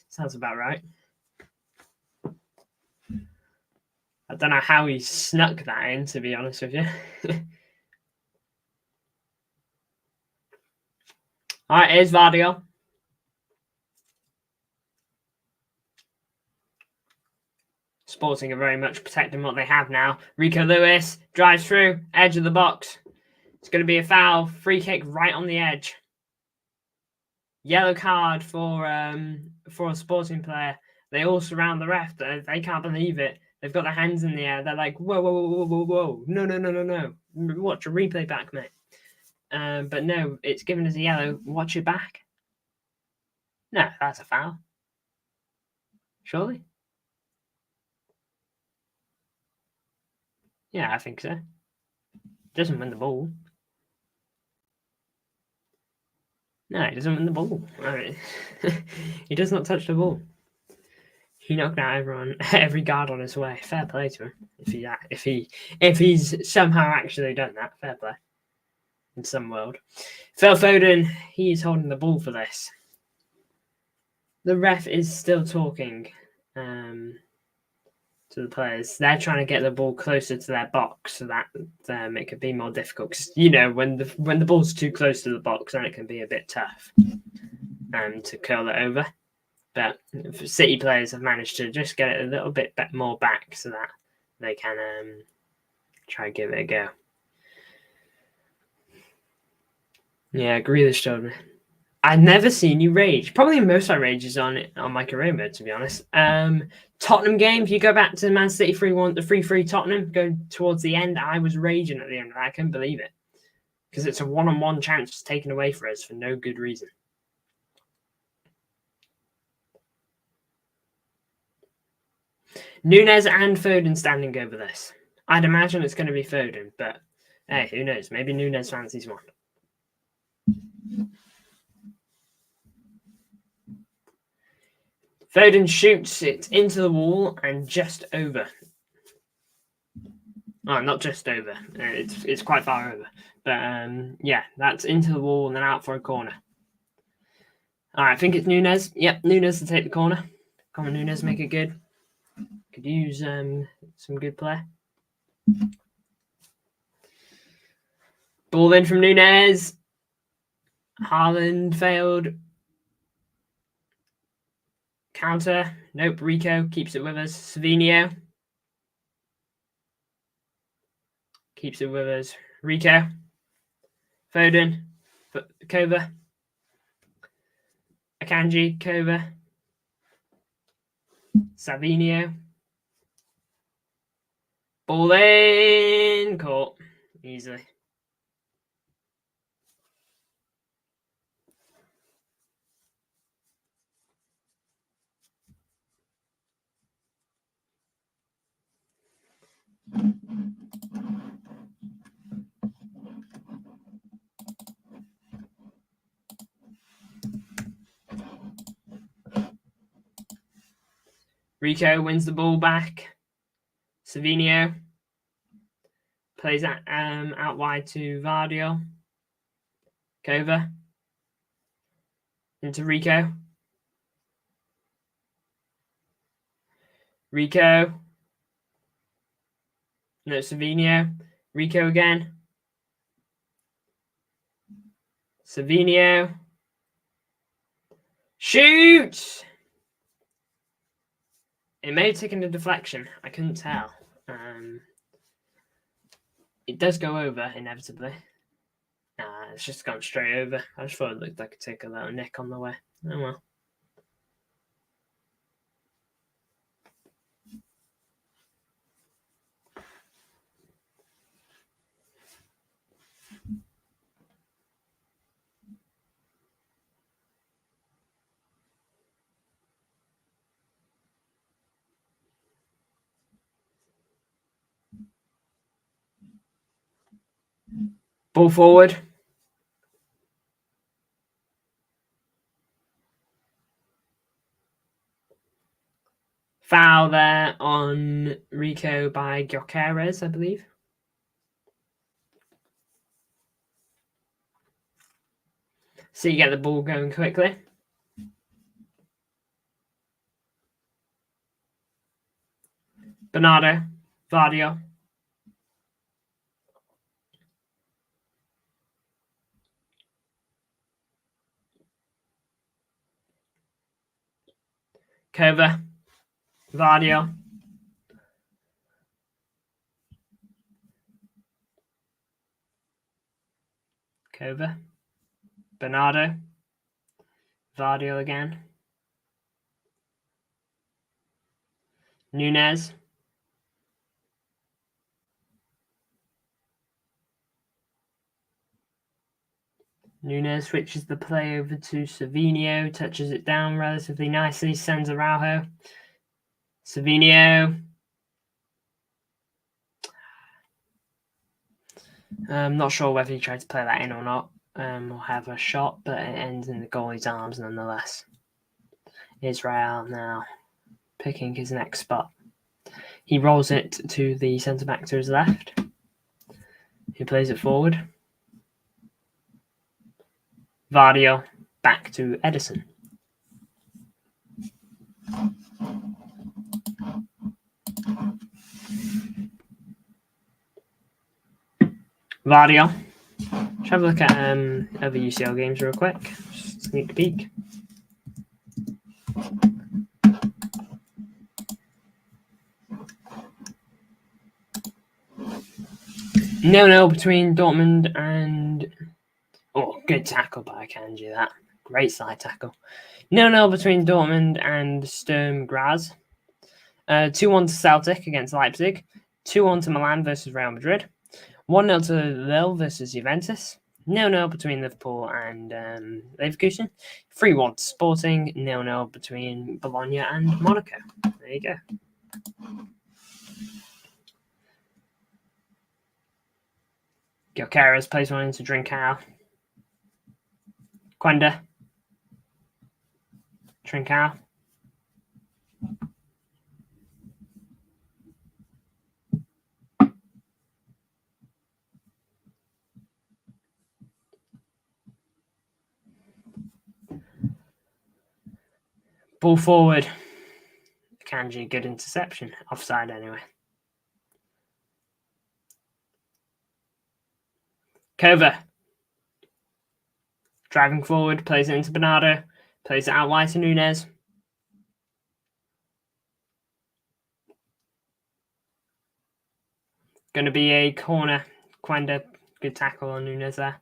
Sounds about right. I don't know how he snuck that in, to be honest with you. All right, here's Vardio. Sporting are very much protecting what they have now. Rico Lewis drives through, edge of the box. It's going to be a foul. Free kick right on the edge. Yellow card for a Sporting player. They all surround the ref. They can't believe it. They've got their hands in the air. They're like, whoa, whoa, whoa, whoa, whoa. No. Watch a replay back, mate. But no, it's given as a yellow. Watch it back. No, that's a foul. Surely? Yeah, I think so. Doesn't win the ball. No, he doesn't win the ball. He does not touch the ball. He knocked out every guard on his way. Fair play to him. If he's somehow actually done that, fair play. In some world, Phil Foden, he's holding the ball for this. The ref is still talking to the players. They're trying to get the ball closer to their box so that it could be more difficult. Because when the ball's too close to the box, then it can be a bit tough to curl it over. But City players have managed to just get it a little bit more back so that they can try and give it a go. Yeah, Grealish told me. I've never seen you rage. Probably most of my rage is on my career mode, to be honest. Tottenham game, if you go back to Man City 3-1, the 3-3 Tottenham, go towards the end, I was raging at the end of that. I couldn't believe it. Because it's a one-on-one chance taken away for us for no good reason. Núñez and Foden standing over this. I'd imagine it's going to be Foden, but hey, who knows? Maybe Núñez fancies one. Foden shoots it into the wall and just over. Oh, not just over. It's quite far over. But yeah, that's into the wall and then out for a corner. All right, I think it's Núñez. Yep, Núñez to take the corner. Come on, Núñez, make it good. Could use some good play. Ball in from Núñez. Haaland failed. Counter. Nope, Rico keeps it with us. Savinho. Keeps it with us. Rico. Foden. Kova. Akanji. Kova. Savinho. Ball in. Caught. Easily. Rico wins the ball back. Savinho plays that out wide to Vardio. Kova. Into Rico. Rico. No, Savinho. Rico again. Savinho. Shoot! It may have taken a deflection. I couldn't tell. It does go over, inevitably. It's just gone straight over. I just thought it looked like it took a little nick on the way. Oh well. Ball forward. Foul there on Rico by Gyokeres, I believe. So you get the ball going quickly. Bernardo. Vardio. Kova. Vardio. Kova. Bernardo. Vardio again. Núñez. Núñez switches the play over to Savinho, touches it down relatively nicely, sends Araujo. Savinho. I'm not sure whether he tried to play that in or not. will have a shot, but it ends in the goalie's arms nonetheless. Israel now picking his next spot. He rolls it to the centre back to his left, who plays it forward. Vardio back to Edison. Vardio. Let's have a look at other UCL games real quick. Just sneak peek. No between Dortmund and... Oh, good tackle by Akanji, that. Great side tackle. 0-0 between Dortmund and Sturm Graz. 2-1 to Celtic against Leipzig. 2-1 to Milan versus Real Madrid. 1-0 to Lille versus Juventus. 0-0 between Liverpool and Leverkusen. 3-1 to Sporting. 0-0 between Bologna and Monaco. There you go. Gyokeres plays one into Trincao. Quenda. Trincao. Ball forward. Kanji, good interception. Offside anyway. Kova. Driving forward, plays it into Bernardo. Plays it out wide to Nunez. Going to be a corner. Quenda, good tackle on Nunez there.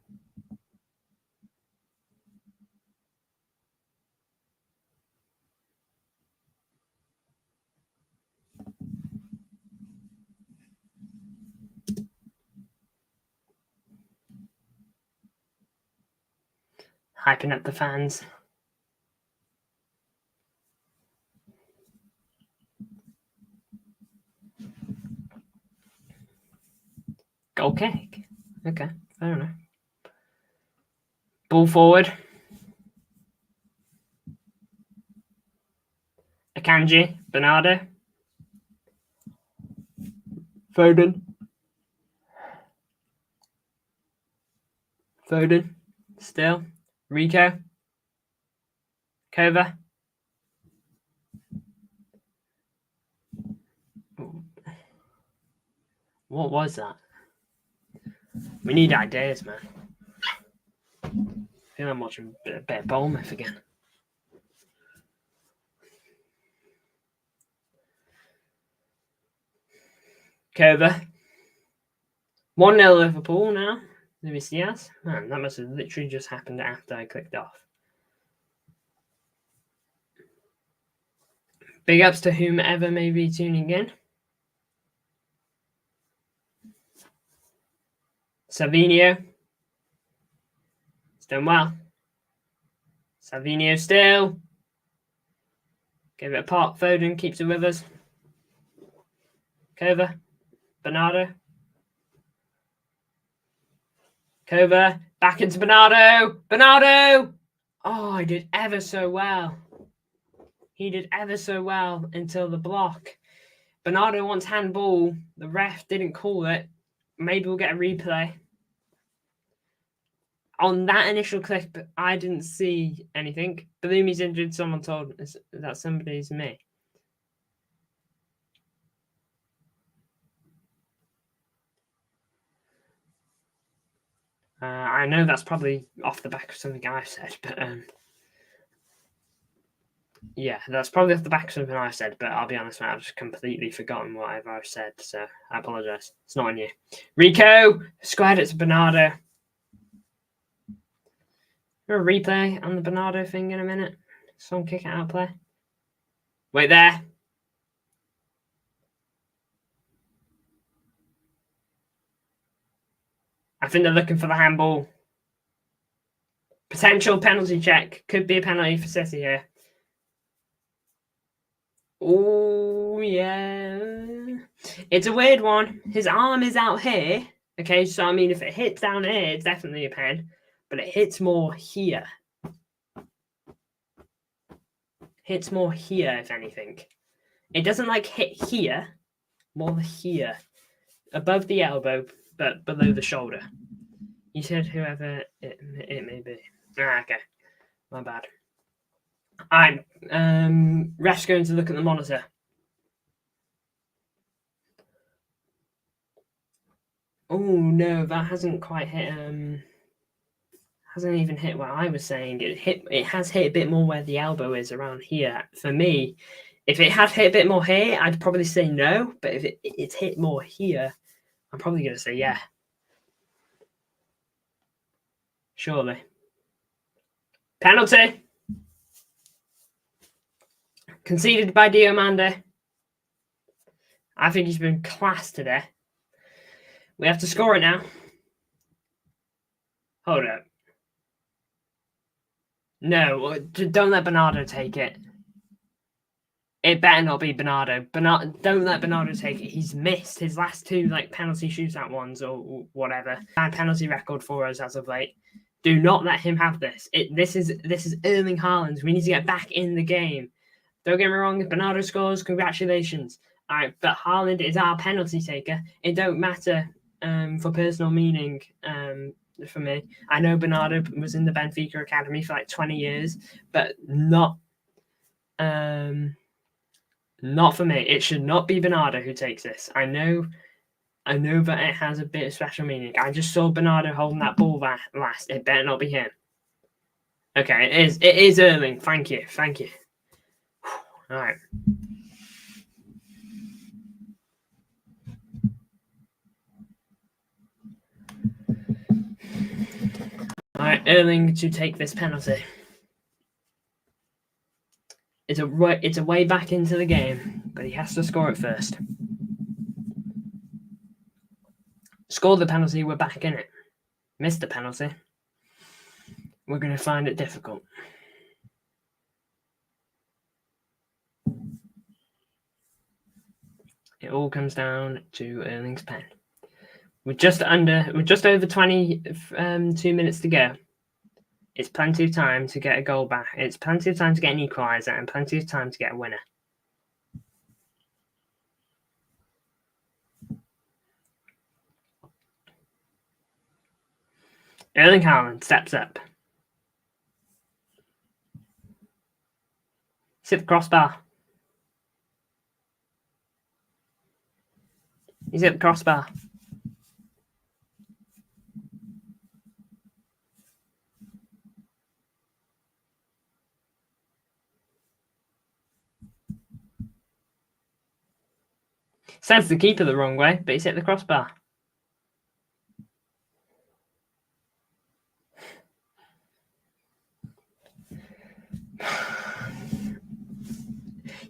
Hyping up the fans. Goal kick. Okay, fair enough. Ball forward. Akanji, Bernardo. Foden. Still. Rico. Kova. What was that? We need ideas, man. I feel I'm watching a bit of Bournemouth again. Kova. 1-0 Liverpool now. Luis Diaz. Man, that must have literally just happened after I clicked off. Big ups to whomever may be tuning in. Savinho. He's done well. Savinho still. Give it a pop. Foden keeps it with us. Kova. Bernardo. Kova. Back into Bernardo. Bernardo! Oh, he did ever so well. He did ever so well until the block. Bernardo wants handball. The ref didn't call it. Maybe we'll get a replay. On that initial clip, I didn't see anything. Bellumi's injured. Someone told us that somebody's me. I know that's probably off the back of something I've said, but yeah, that's probably off the back of something I've said, but I'll be honest, man, I've just completely forgotten whatever I've said, so I apologise. It's not on you. Rico, squared it to Bernardo. A replay on the Bernardo thing in a minute. Some kick out play. Wait there. I think they're looking for the handball. Potential penalty check. Could be a penalty for City here. Oh, yeah. It's a weird one. His arm is out here. Okay, so I mean, if it hits down here, it's definitely a pen. but it hits more here. Hits more here, if anything. It doesn't like hit here, more here, above the elbow, but below the shoulder. You said whoever it may be. Okay, my bad. Alright, ref's going to look at the monitor. Oh no, that hasn't quite hit. Hasn't even hit what I was saying. It has hit a bit more where the elbow is around here. For me, if it had hit a bit more here, I'd probably say no. But if it's hit more here, I'm probably going to say yeah. Surely. Penalty. Conceded by Diomande. I think he's been class today. We have to score it now. Hold up. No, don't let Bernardo take it. It better not be Bernardo. Don't let Bernardo take it. He's missed his last two penalty shootout ones or whatever. Bad penalty record for us as of late. Do not let him have this. This is Erling Haaland. We need to get back in the game. Don't get me wrong. If Bernardo scores, congratulations. All right, but Haaland is our penalty taker. It don't matter for personal meaning for me. I know Bernardo was in the Benfica academy for 20 years, but not for me. It should not be Bernardo who takes this. I know that it has a bit of special meaning. I just saw Bernardo holding that ball last. It better not be him. Okay, it is Erling. Thank you. All right. All right, Erling to take this penalty. It's a way back into the game, but he has to score it first. Score the penalty, we're back in it. Missed the penalty. We're going to find it difficult. It all comes down to Erling's pen. We're just over 22 minutes to go. It's plenty of time to get a goal back. It's plenty of time to get an equaliser and plenty of time to get a winner. Erling Haaland steps up. Hit the crossbar. He's hit the crossbar. Sends the keeper the wrong way, but he's hit the crossbar.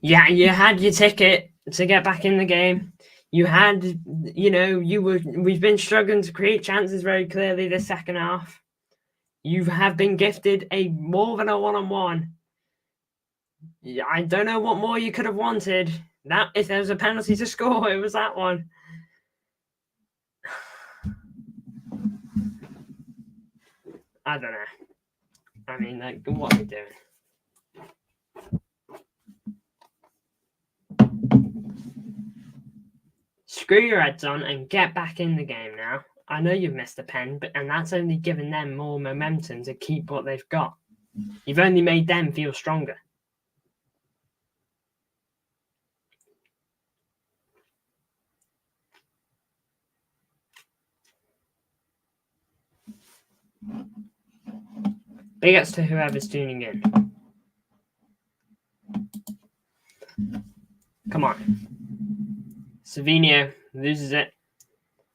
Yeah, you had your ticket to get back in the game. You had, we've been struggling to create chances very clearly this second half. You have been gifted more than a one-on-one. I don't know what more you could have wanted. That if there was a penalty to score, it was that one. I don't know. I mean, what are we doing? Screw your heads on and get back in the game now. I know you've missed a pen, and that's only given them more momentum to keep what they've got. You've only made them feel stronger. Big ups to whoever's tuning in. Come on. Savinho loses it.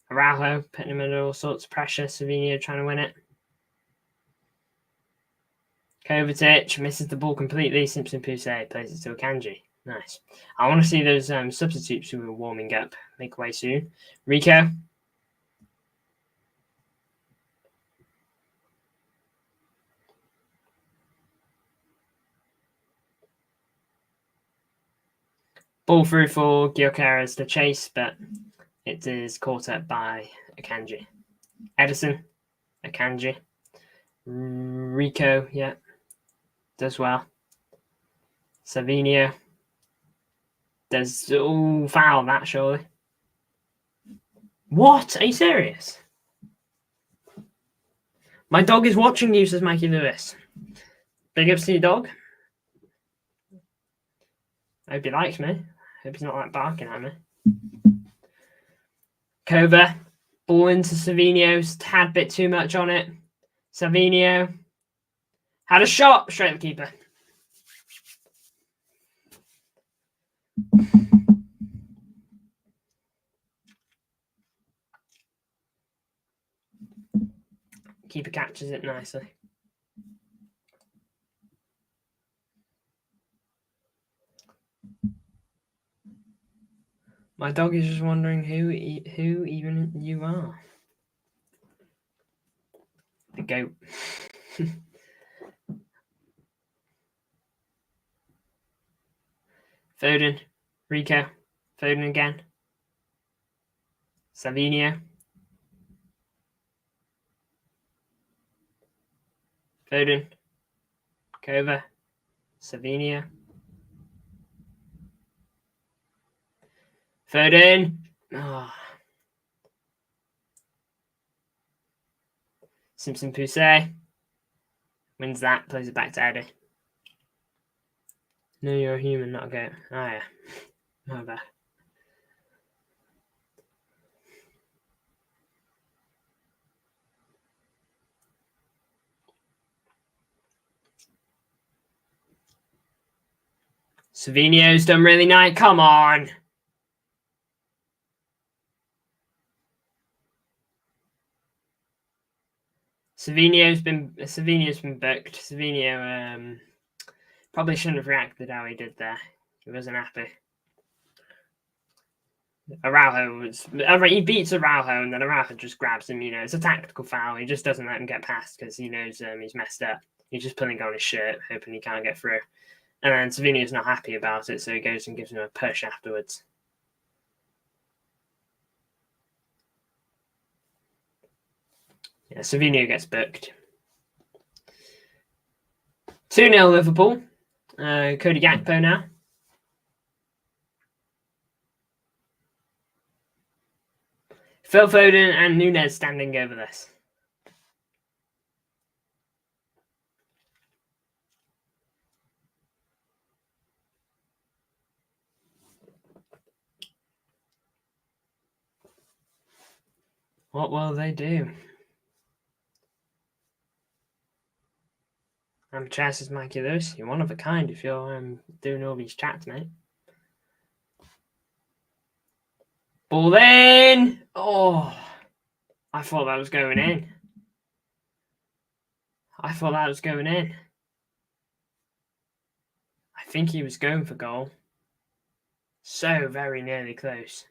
Araujo putting him under all sorts of pressure. Savinho trying to win it. Kovacic misses the ball completely. Simpson Poussey plays it to Akanji. Nice. I want to see those substitutes who were warming up make way soon. Rico. Ball through for Gyokeres to chase, but it is caught up by Akanji. Edison, Akanji. Rico, yeah, does well. Savinio does foul that surely. What? Are you serious? My dog is watching you, says Mikey Lewis. Big ups to your dog. I hope he likes me. I hope he's not like barking at me. Kova, ball into Savinio's, tad bit too much on it. Savinio had a shot, straight at the keeper. Keeper catches it nicely. My dog is just wondering who even you are. The goat. Foden, Rico, Foden again. Savinio. Foden. Kova. Savinio. Foden. Oh. Simpson Poussey. Wins that, plays it back to Eddie. No, you're a human, not a goat. Oh, yeah. My bad. Savinio's done really nice. Come on. Savinio's been booked. Savinio probably shouldn't have reacted how he did there. He wasn't happy. He beats Araujo and then Araujo just grabs him. It's a tactical foul. He just doesn't let him get past because he knows he's messed up. He's just pulling on his shirt, hoping he can't get through. And then Savinio's not happy about it, so he goes and gives him a push afterwards. Yeah, Savinio gets booked. 2-0 Liverpool. Cody Gakpo now. Phil Foden and Nunez standing over this. What will they do? I'm Chassis Mikey Lewis. You're one of a kind if you're doing all these chats, mate. Ball in! Oh, I thought that was going in. I think he was going for goal. So very nearly close.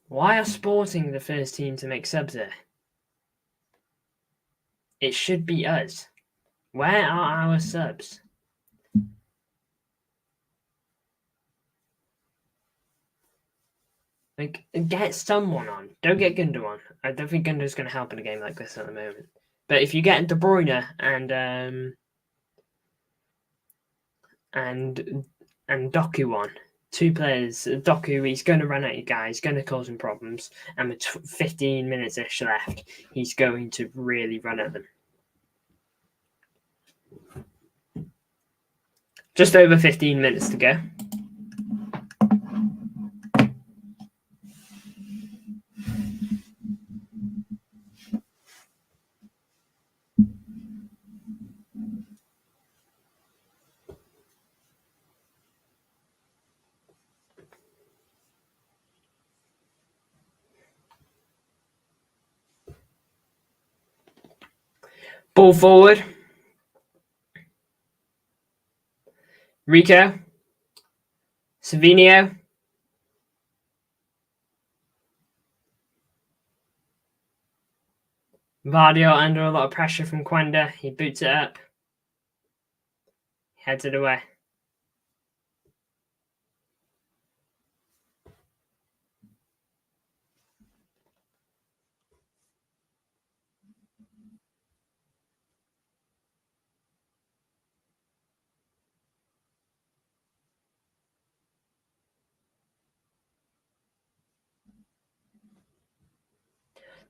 Why are Sporting the first team to make subs here? It should be us. Where are our subs? Like, get someone on. Don't get Gundo on. I don't think Gundo's going to help in a game like this at the moment. But if you get De Bruyne and Doku on, two players, Doku, he's going to run at you guys, going to cause him problems, and with 15 minutes-ish left, he's going to really run at them. Just over 15 minutes to go. Ball forward. Rico. Savinio. Vardio under a lot of pressure from Quenda. He boots it up. Heads it away.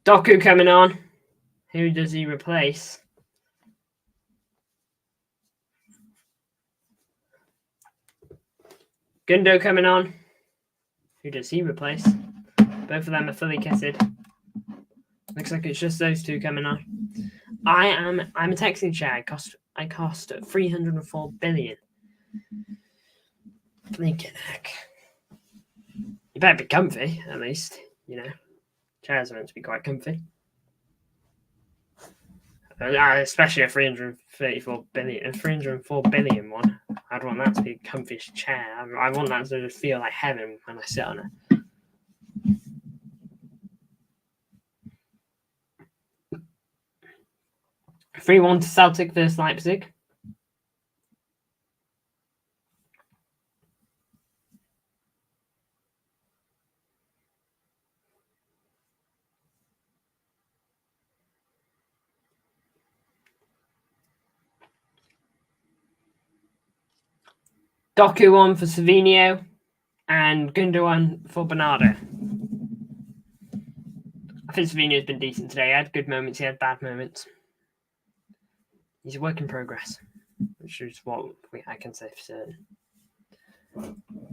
Doku coming on. Who does he replace? Gundo coming on. Who does he replace? Both of them are fully kitted. Looks like it's just those two coming on. I'm a texting chair. I cost 304 billion. Blinking heck. You better be comfy, at least. You know, chairs are meant to be quite comfy. Especially a 334 billion, a 304 billion one. I'd want that to be a comfiest chair. I want that to just feel like heaven when I sit on it. 3-1 to Celtic versus Leipzig. Doku on for Savinho and Gundogan for Bernardo. I think Savinho's been decent today. He had good moments, he had bad moments. He's a work in progress, which is what I can say for certain.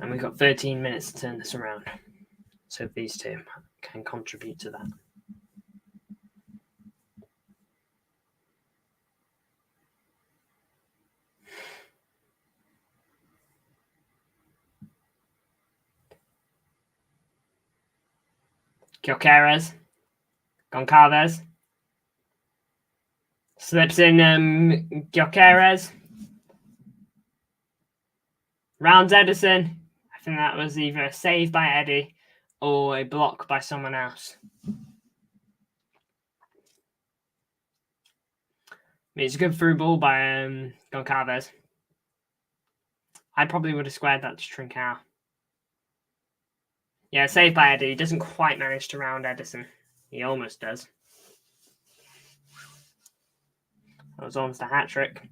And we've got 13 minutes to turn this around. So these two can contribute to that. Gyokeres, Gyokeres, slips in Gyokeres, rounds Edison. I think that was either a save by Eddie or a block by someone else. I mean, it's a good through ball by Gyokeres. I probably would have squared that to Trincao. Yeah, saved by Eddie. He doesn't quite manage to round Edison. He almost does. That was almost a hat trick.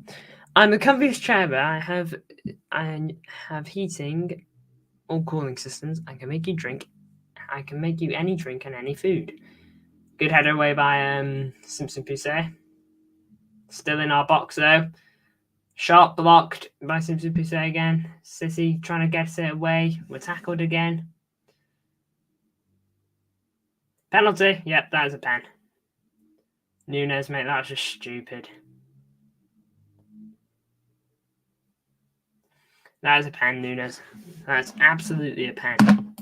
I'm the comfiest chair, but I have heating, all cooling systems. I can make you drink. I can make you any drink and any food. Good header away by Simpson Poussey. Still in our box though. Sharp blocked by Simpson Poussey again. Sissy trying to get it away. We're tackled again. Penalty. Yep, that is a pen. Nunes, mate, that was just stupid. That is a pen, Nunes. That's absolutely a pen.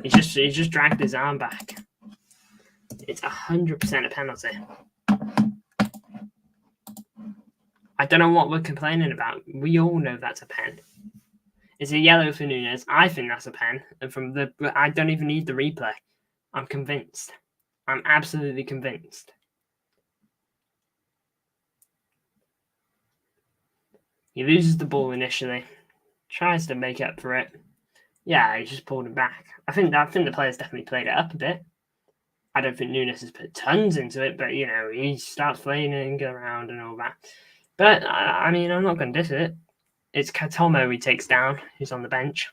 He just dragged his arm back. It's 100% a penalty. I don't know what we're complaining about. We all know that's a pen. It's a yellow for Nunes. I think that's a pen. And I don't even need the replay. I'm convinced. I'm absolutely convinced. He loses the ball initially. Tries to make up for it. Yeah, he just pulled him back. I think the players definitely played it up a bit. I don't think Nunes has put tons into it, but, you know, he starts flailing around and all that. But, I mean, I'm not going to diss it. It's Katomo he takes down, who's on the bench.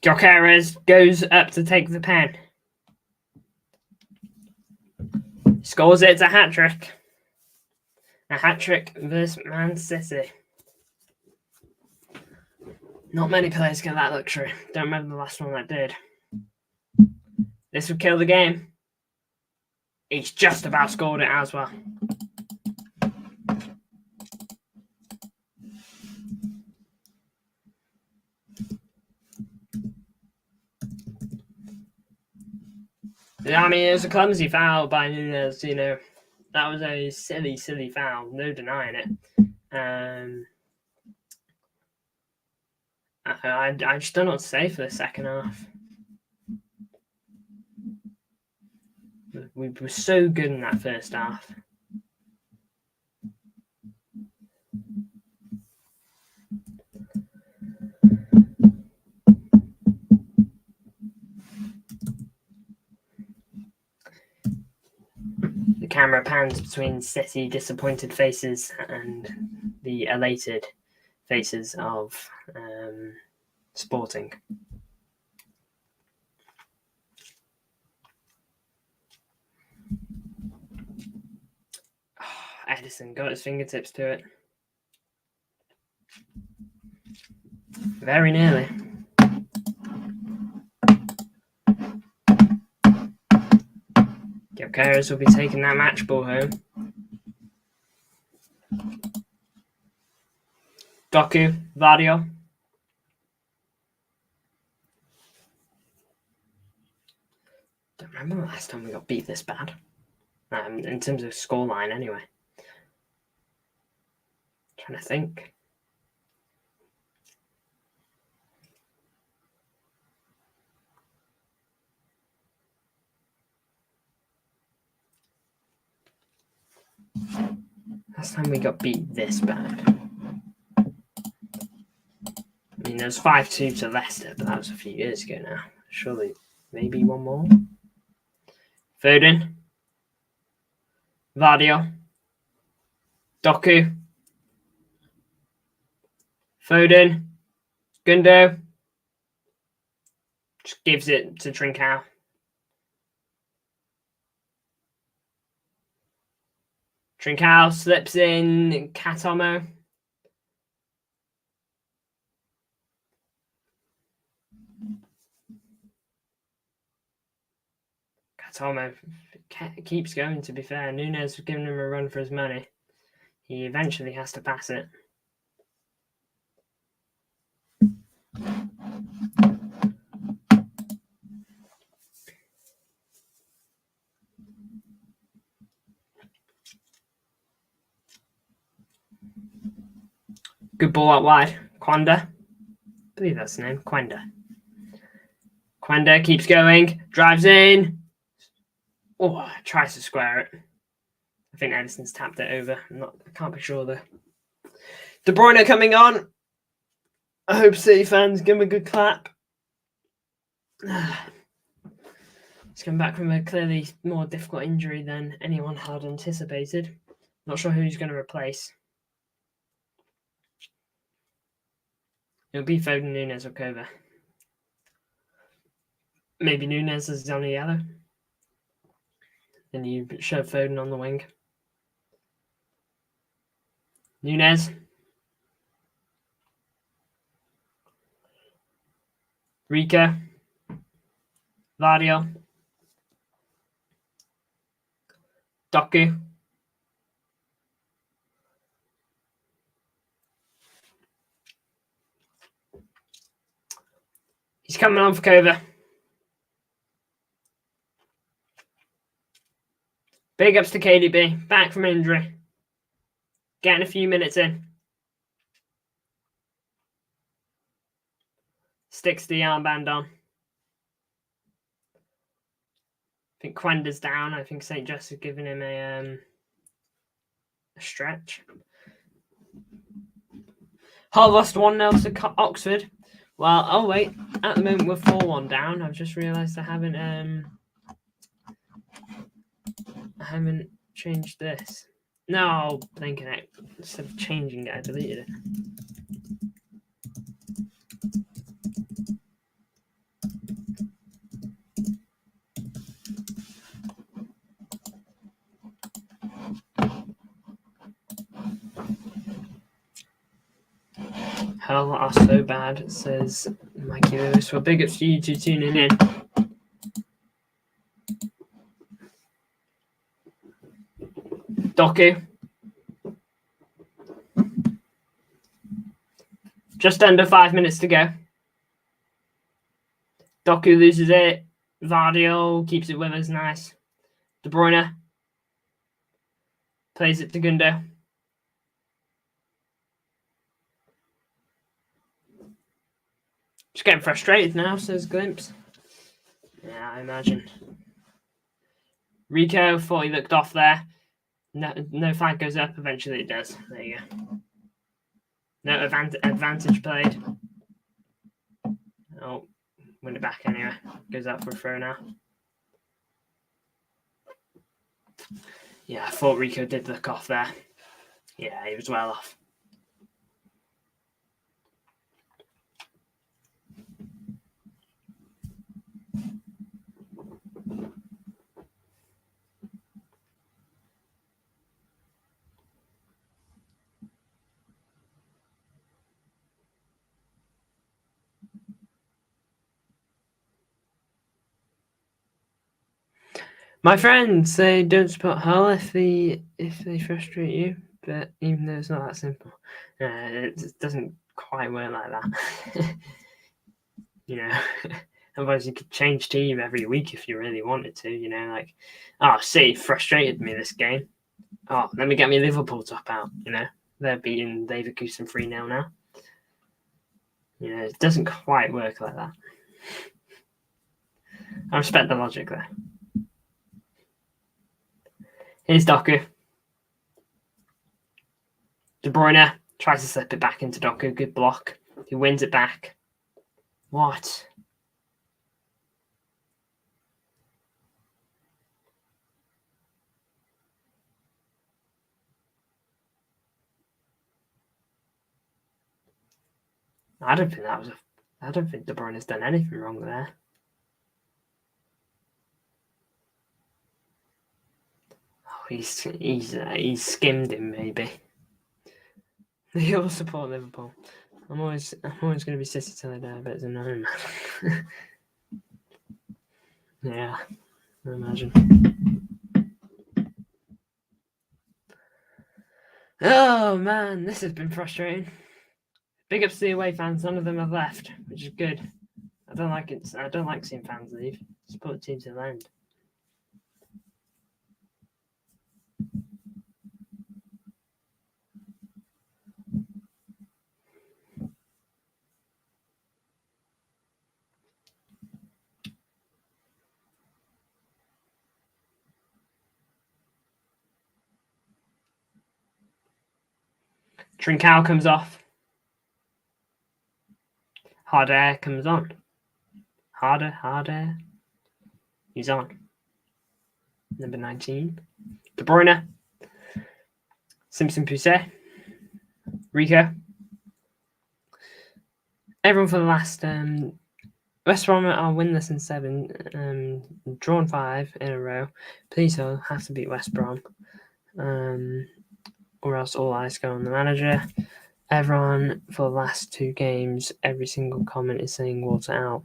Gyokeres goes up to take the pen. Scores it. It's a hat-trick. A hat-trick versus Man City. Not many players get that luxury. Don't remember the last one that did. This would kill the game. He's just about scored it as well. I mean, it was a clumsy foul by Nunes, you know. That was a silly, silly foul. No denying it. I just don't know what to say for the second half. We were so good in that first half. The camera pans between City disappointed faces and the elated faces of Sporting. Edison got his fingertips to it. Very nearly. Gyokeres will be taking that match ball home. Doku, Vardio. Don't remember the last time we got beat this bad. In terms of scoreline, anyway. Trying to think. Last time we got beat this bad. I mean, there was 5-2 to Leicester, but that was a few years ago now. Surely, maybe one more. Foden. Vardio. Doku. Foden. Gundo. Just gives it to Trincao. Trincao slips in Katomo. Katomo keeps going, to be fair. Nunes was giving him a run for his money. He eventually has to pass it. Good ball out wide. Quanda. I believe that's the name. Quanda. Quanda keeps going. Drives in. Oh, tries to square it. I think Edison's tapped it over. I can't be sure though. De Bruyne coming on. I hope City fans give him a good clap. He's come back from a clearly more difficult injury than anyone had anticipated. Not sure who he's going to replace. It'll be Foden, Nunes, or Kova. Maybe Nunes is on the yellow. Then you shove Foden on the wing. Nunes. Rico. Vardio. Doku. He's coming on for Kova. Big ups to KDB. Back from injury. Getting a few minutes in. Sticks the armband on. I think Quenda's down. I think St. Just is giving him a stretch. Hull lost 1-0 to Oxford. Well, oh wait. At the moment, we're 4-1 down. I've just realised I haven't changed this. No, thinking it. Instead of changing it, I deleted it. Hull are so bad, says Mikey Lewis. Well, big ups to you two tuning in. Doku. Just under 5 minutes to go. Doku loses it. Vardio keeps it with us. Nice. De Bruyne plays it to Gundo. Just getting frustrated now, says Glimpse. Yeah, I imagine. Rico thought he looked off there. No flag goes up. Eventually it does. There you go. No, advantage played. Oh, win it back anyway. Goes out for a throw now. Yeah, I thought Rico did look off there. Yeah, he was well off. My friends say don't support Hull if they frustrate you, but even though it's not that simple, it doesn't quite work like that. You know, otherwise you could change team every week if you really wanted to. You know, like, oh, City frustrated me this game. Oh, let me get me Liverpool top out. You know, they're beating Leverkusen 3-0 now. You know, it doesn't quite work like that. I respect the logic there. Here's Doku. De Bruyne tries to slip it back into Doku. Good block. He wins it back. What? I don't think De Bruyne has done anything wrong there. Oh, he's skimmed him maybe. They all support Liverpool. I'm always going to be City till I die, but it's a no, man. Yeah, I imagine. Oh man, this has been frustrating. Big ups to the away fans. None of them have left, which is good. I don't like it. I don't like seeing fans leave. Support the team to the end. Trincao comes off. Harder comes on. Harder. He's on. Number 19. De Bruyne. Simpson Pousset. Rico. Everyone for the last West Brom are winless in 7, drawn 5 in a row. Please have to beat West Brom, or else all eyes go on the manager. Everyone for the last 2 games, every single comment is saying water out,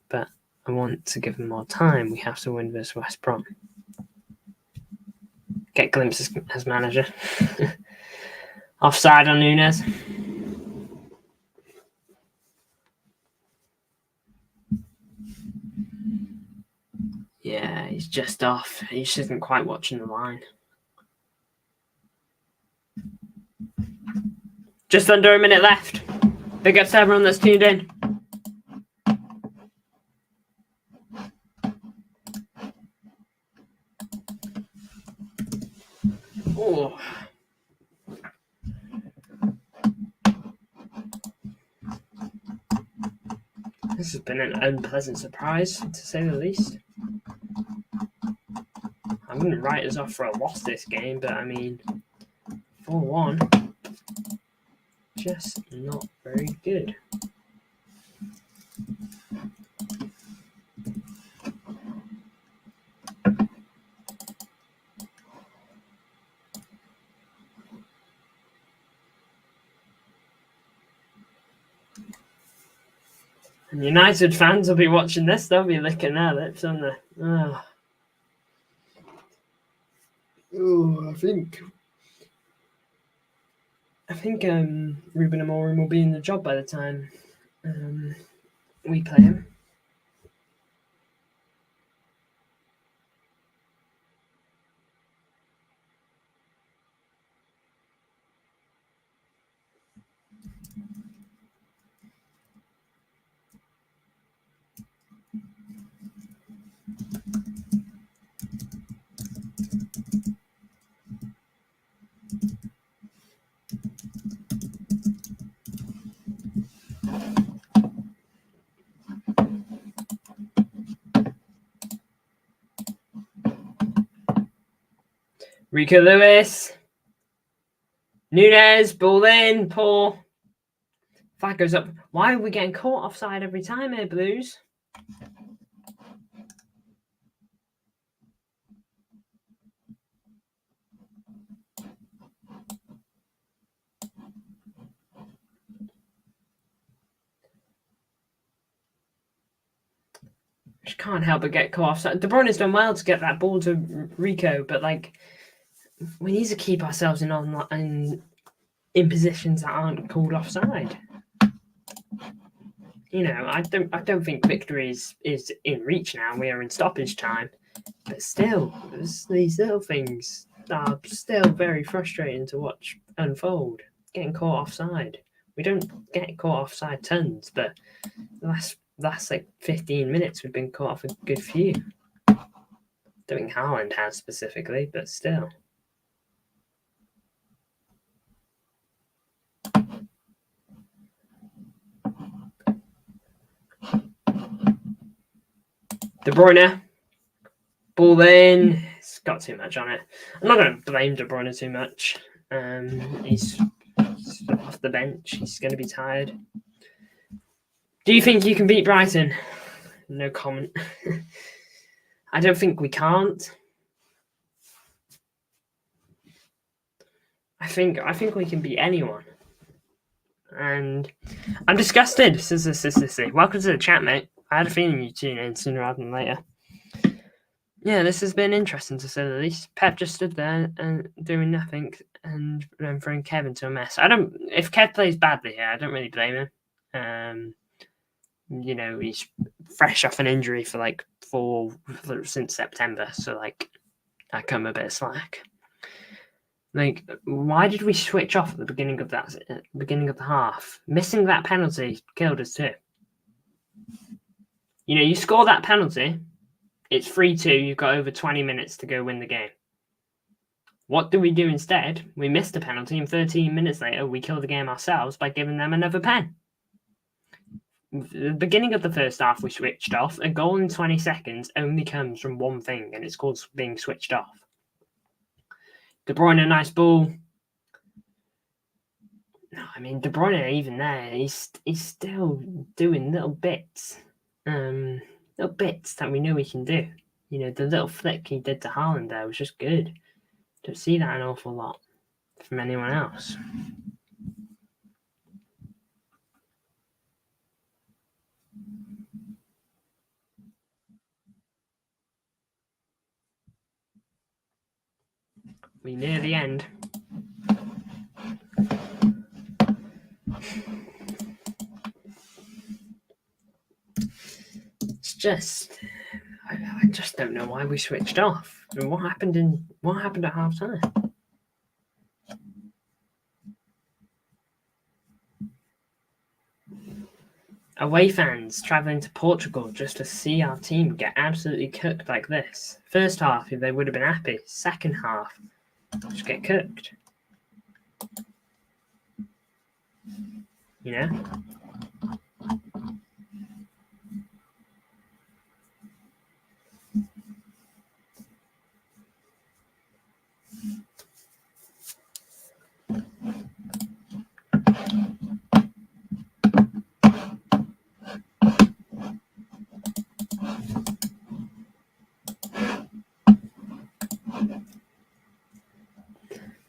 but I want to give them more time. We have to win versus West Brom. Get glimpses as manager. Offside on Nunes. Yeah, he's just off. He just isn't quite watching the line. Just under a minute left. Big ups to everyone that's tuned in. Oh. This has been an unpleasant surprise, to say the least. I wouldn't write us off for a loss this game, but I mean, 4-1, just not very good. And United fans will be watching this, they'll be licking their lips, won't they? Oh, I think Ruben Amorim will be in the job by the time we play him. Rico Lewis. Nunez, ball in, Paul. Flag goes up. Why are we getting caught offside every time here, Blues? Just can't help but get caught offside. De Bruyne's done well to get that ball to Rico, but like we need to keep ourselves in positions that aren't called offside. You know, I don't think victory is in reach now. We are in stoppage time, but still, these little things are still very frustrating to watch unfold. Getting caught offside. We don't get caught offside tons, but the last like 15 minutes we've been caught off a good few. Don't think Haaland has specifically, but still. De Bruyne, ball in. It's got too much on it. I'm not going to blame De Bruyne too much. He's off the bench. He's going to be tired. Do you think you can beat Brighton? No comment. I don't think we can't. I think we can beat anyone. And I'm disgusted. Welcome to the chat, mate. I had a feeling you'd tune in sooner rather than later. Yeah, this has been interesting to say the least. Pep just stood there and doing nothing and then throwing Kev into a mess. If Kev plays badly here, I don't really blame him. You know, he's fresh off an injury since September, so like I cut him a bit of slack. Like, why did we switch off at the beginning of the half? Missing that penalty killed us too. You know, you score that penalty, it's 3-2, you've got over 20 minutes to go win the game. What do we do instead? We missed a penalty, and 13 minutes later, we kill the game ourselves by giving them another pen. The beginning of the first half, we switched off. A goal in 20 seconds only comes from one thing, and it's called being switched off. De Bruyne, a nice ball. No, I mean, De Bruyne, even there, he's still doing little bits that we know he can do. You know, the little flick he did to Haaland there was just good. Don't see that an awful lot from anyone else. We near the end. It's just, I just don't know why we switched off. I mean, what happened at half time? Away fans travelling to Portugal just to see our team get absolutely cooked like this. First half, they would have been happy. Second half, just get cooked. You know?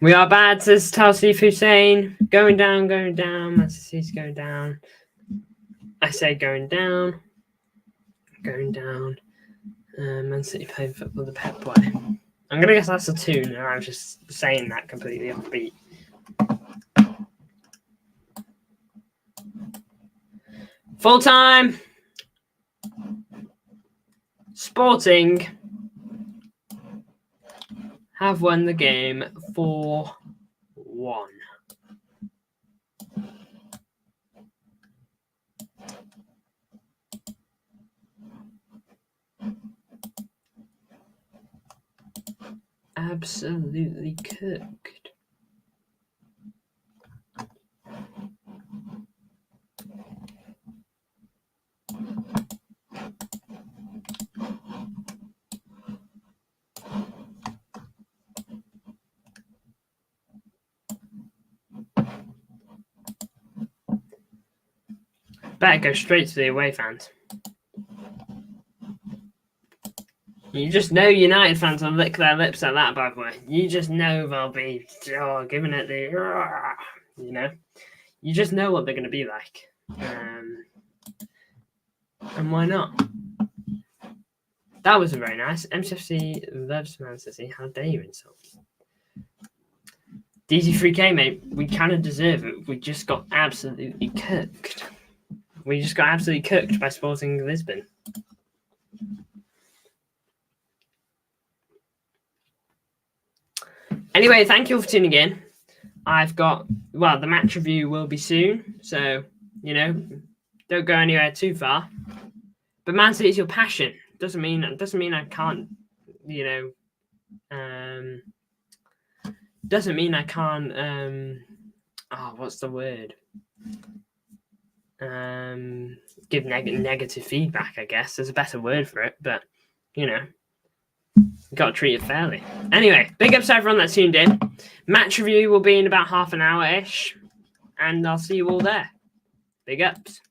We are bad, says Tausif Hussein. Going down. Man City's going down. I say going down. Man City playing football the Pep way. I'm going to guess that's a 2 now. I'm just saying that completely offbeat. Full time. Sporting have won the game 4-1. Absolutely cooked. better go straight to the away fans. You just know United fans will lick their lips at that bad boy. You just know they'll be giving it the, you know. You just know what they're going to be like. And why not? That was very nice. MCFC loves Man City. How dare you insult? DZ3K, mate, we kind of deserve it. We just got absolutely cooked. We just got absolutely cooked by Sporting Lisbon. Anyway, thank you all for tuning in. I've got, well, the match review will be soon. So, you know, don't go anywhere too far. But Man City is your passion. Doesn't mean I can't, you know, doesn't mean I can't, what's the word? Give negative feedback, I guess. There's a better word for it, but, you know, got to treat it fairly. Anyway, big ups to everyone that's tuned in. Match review will be in about half an hour-ish, and I'll see you all there. Big ups.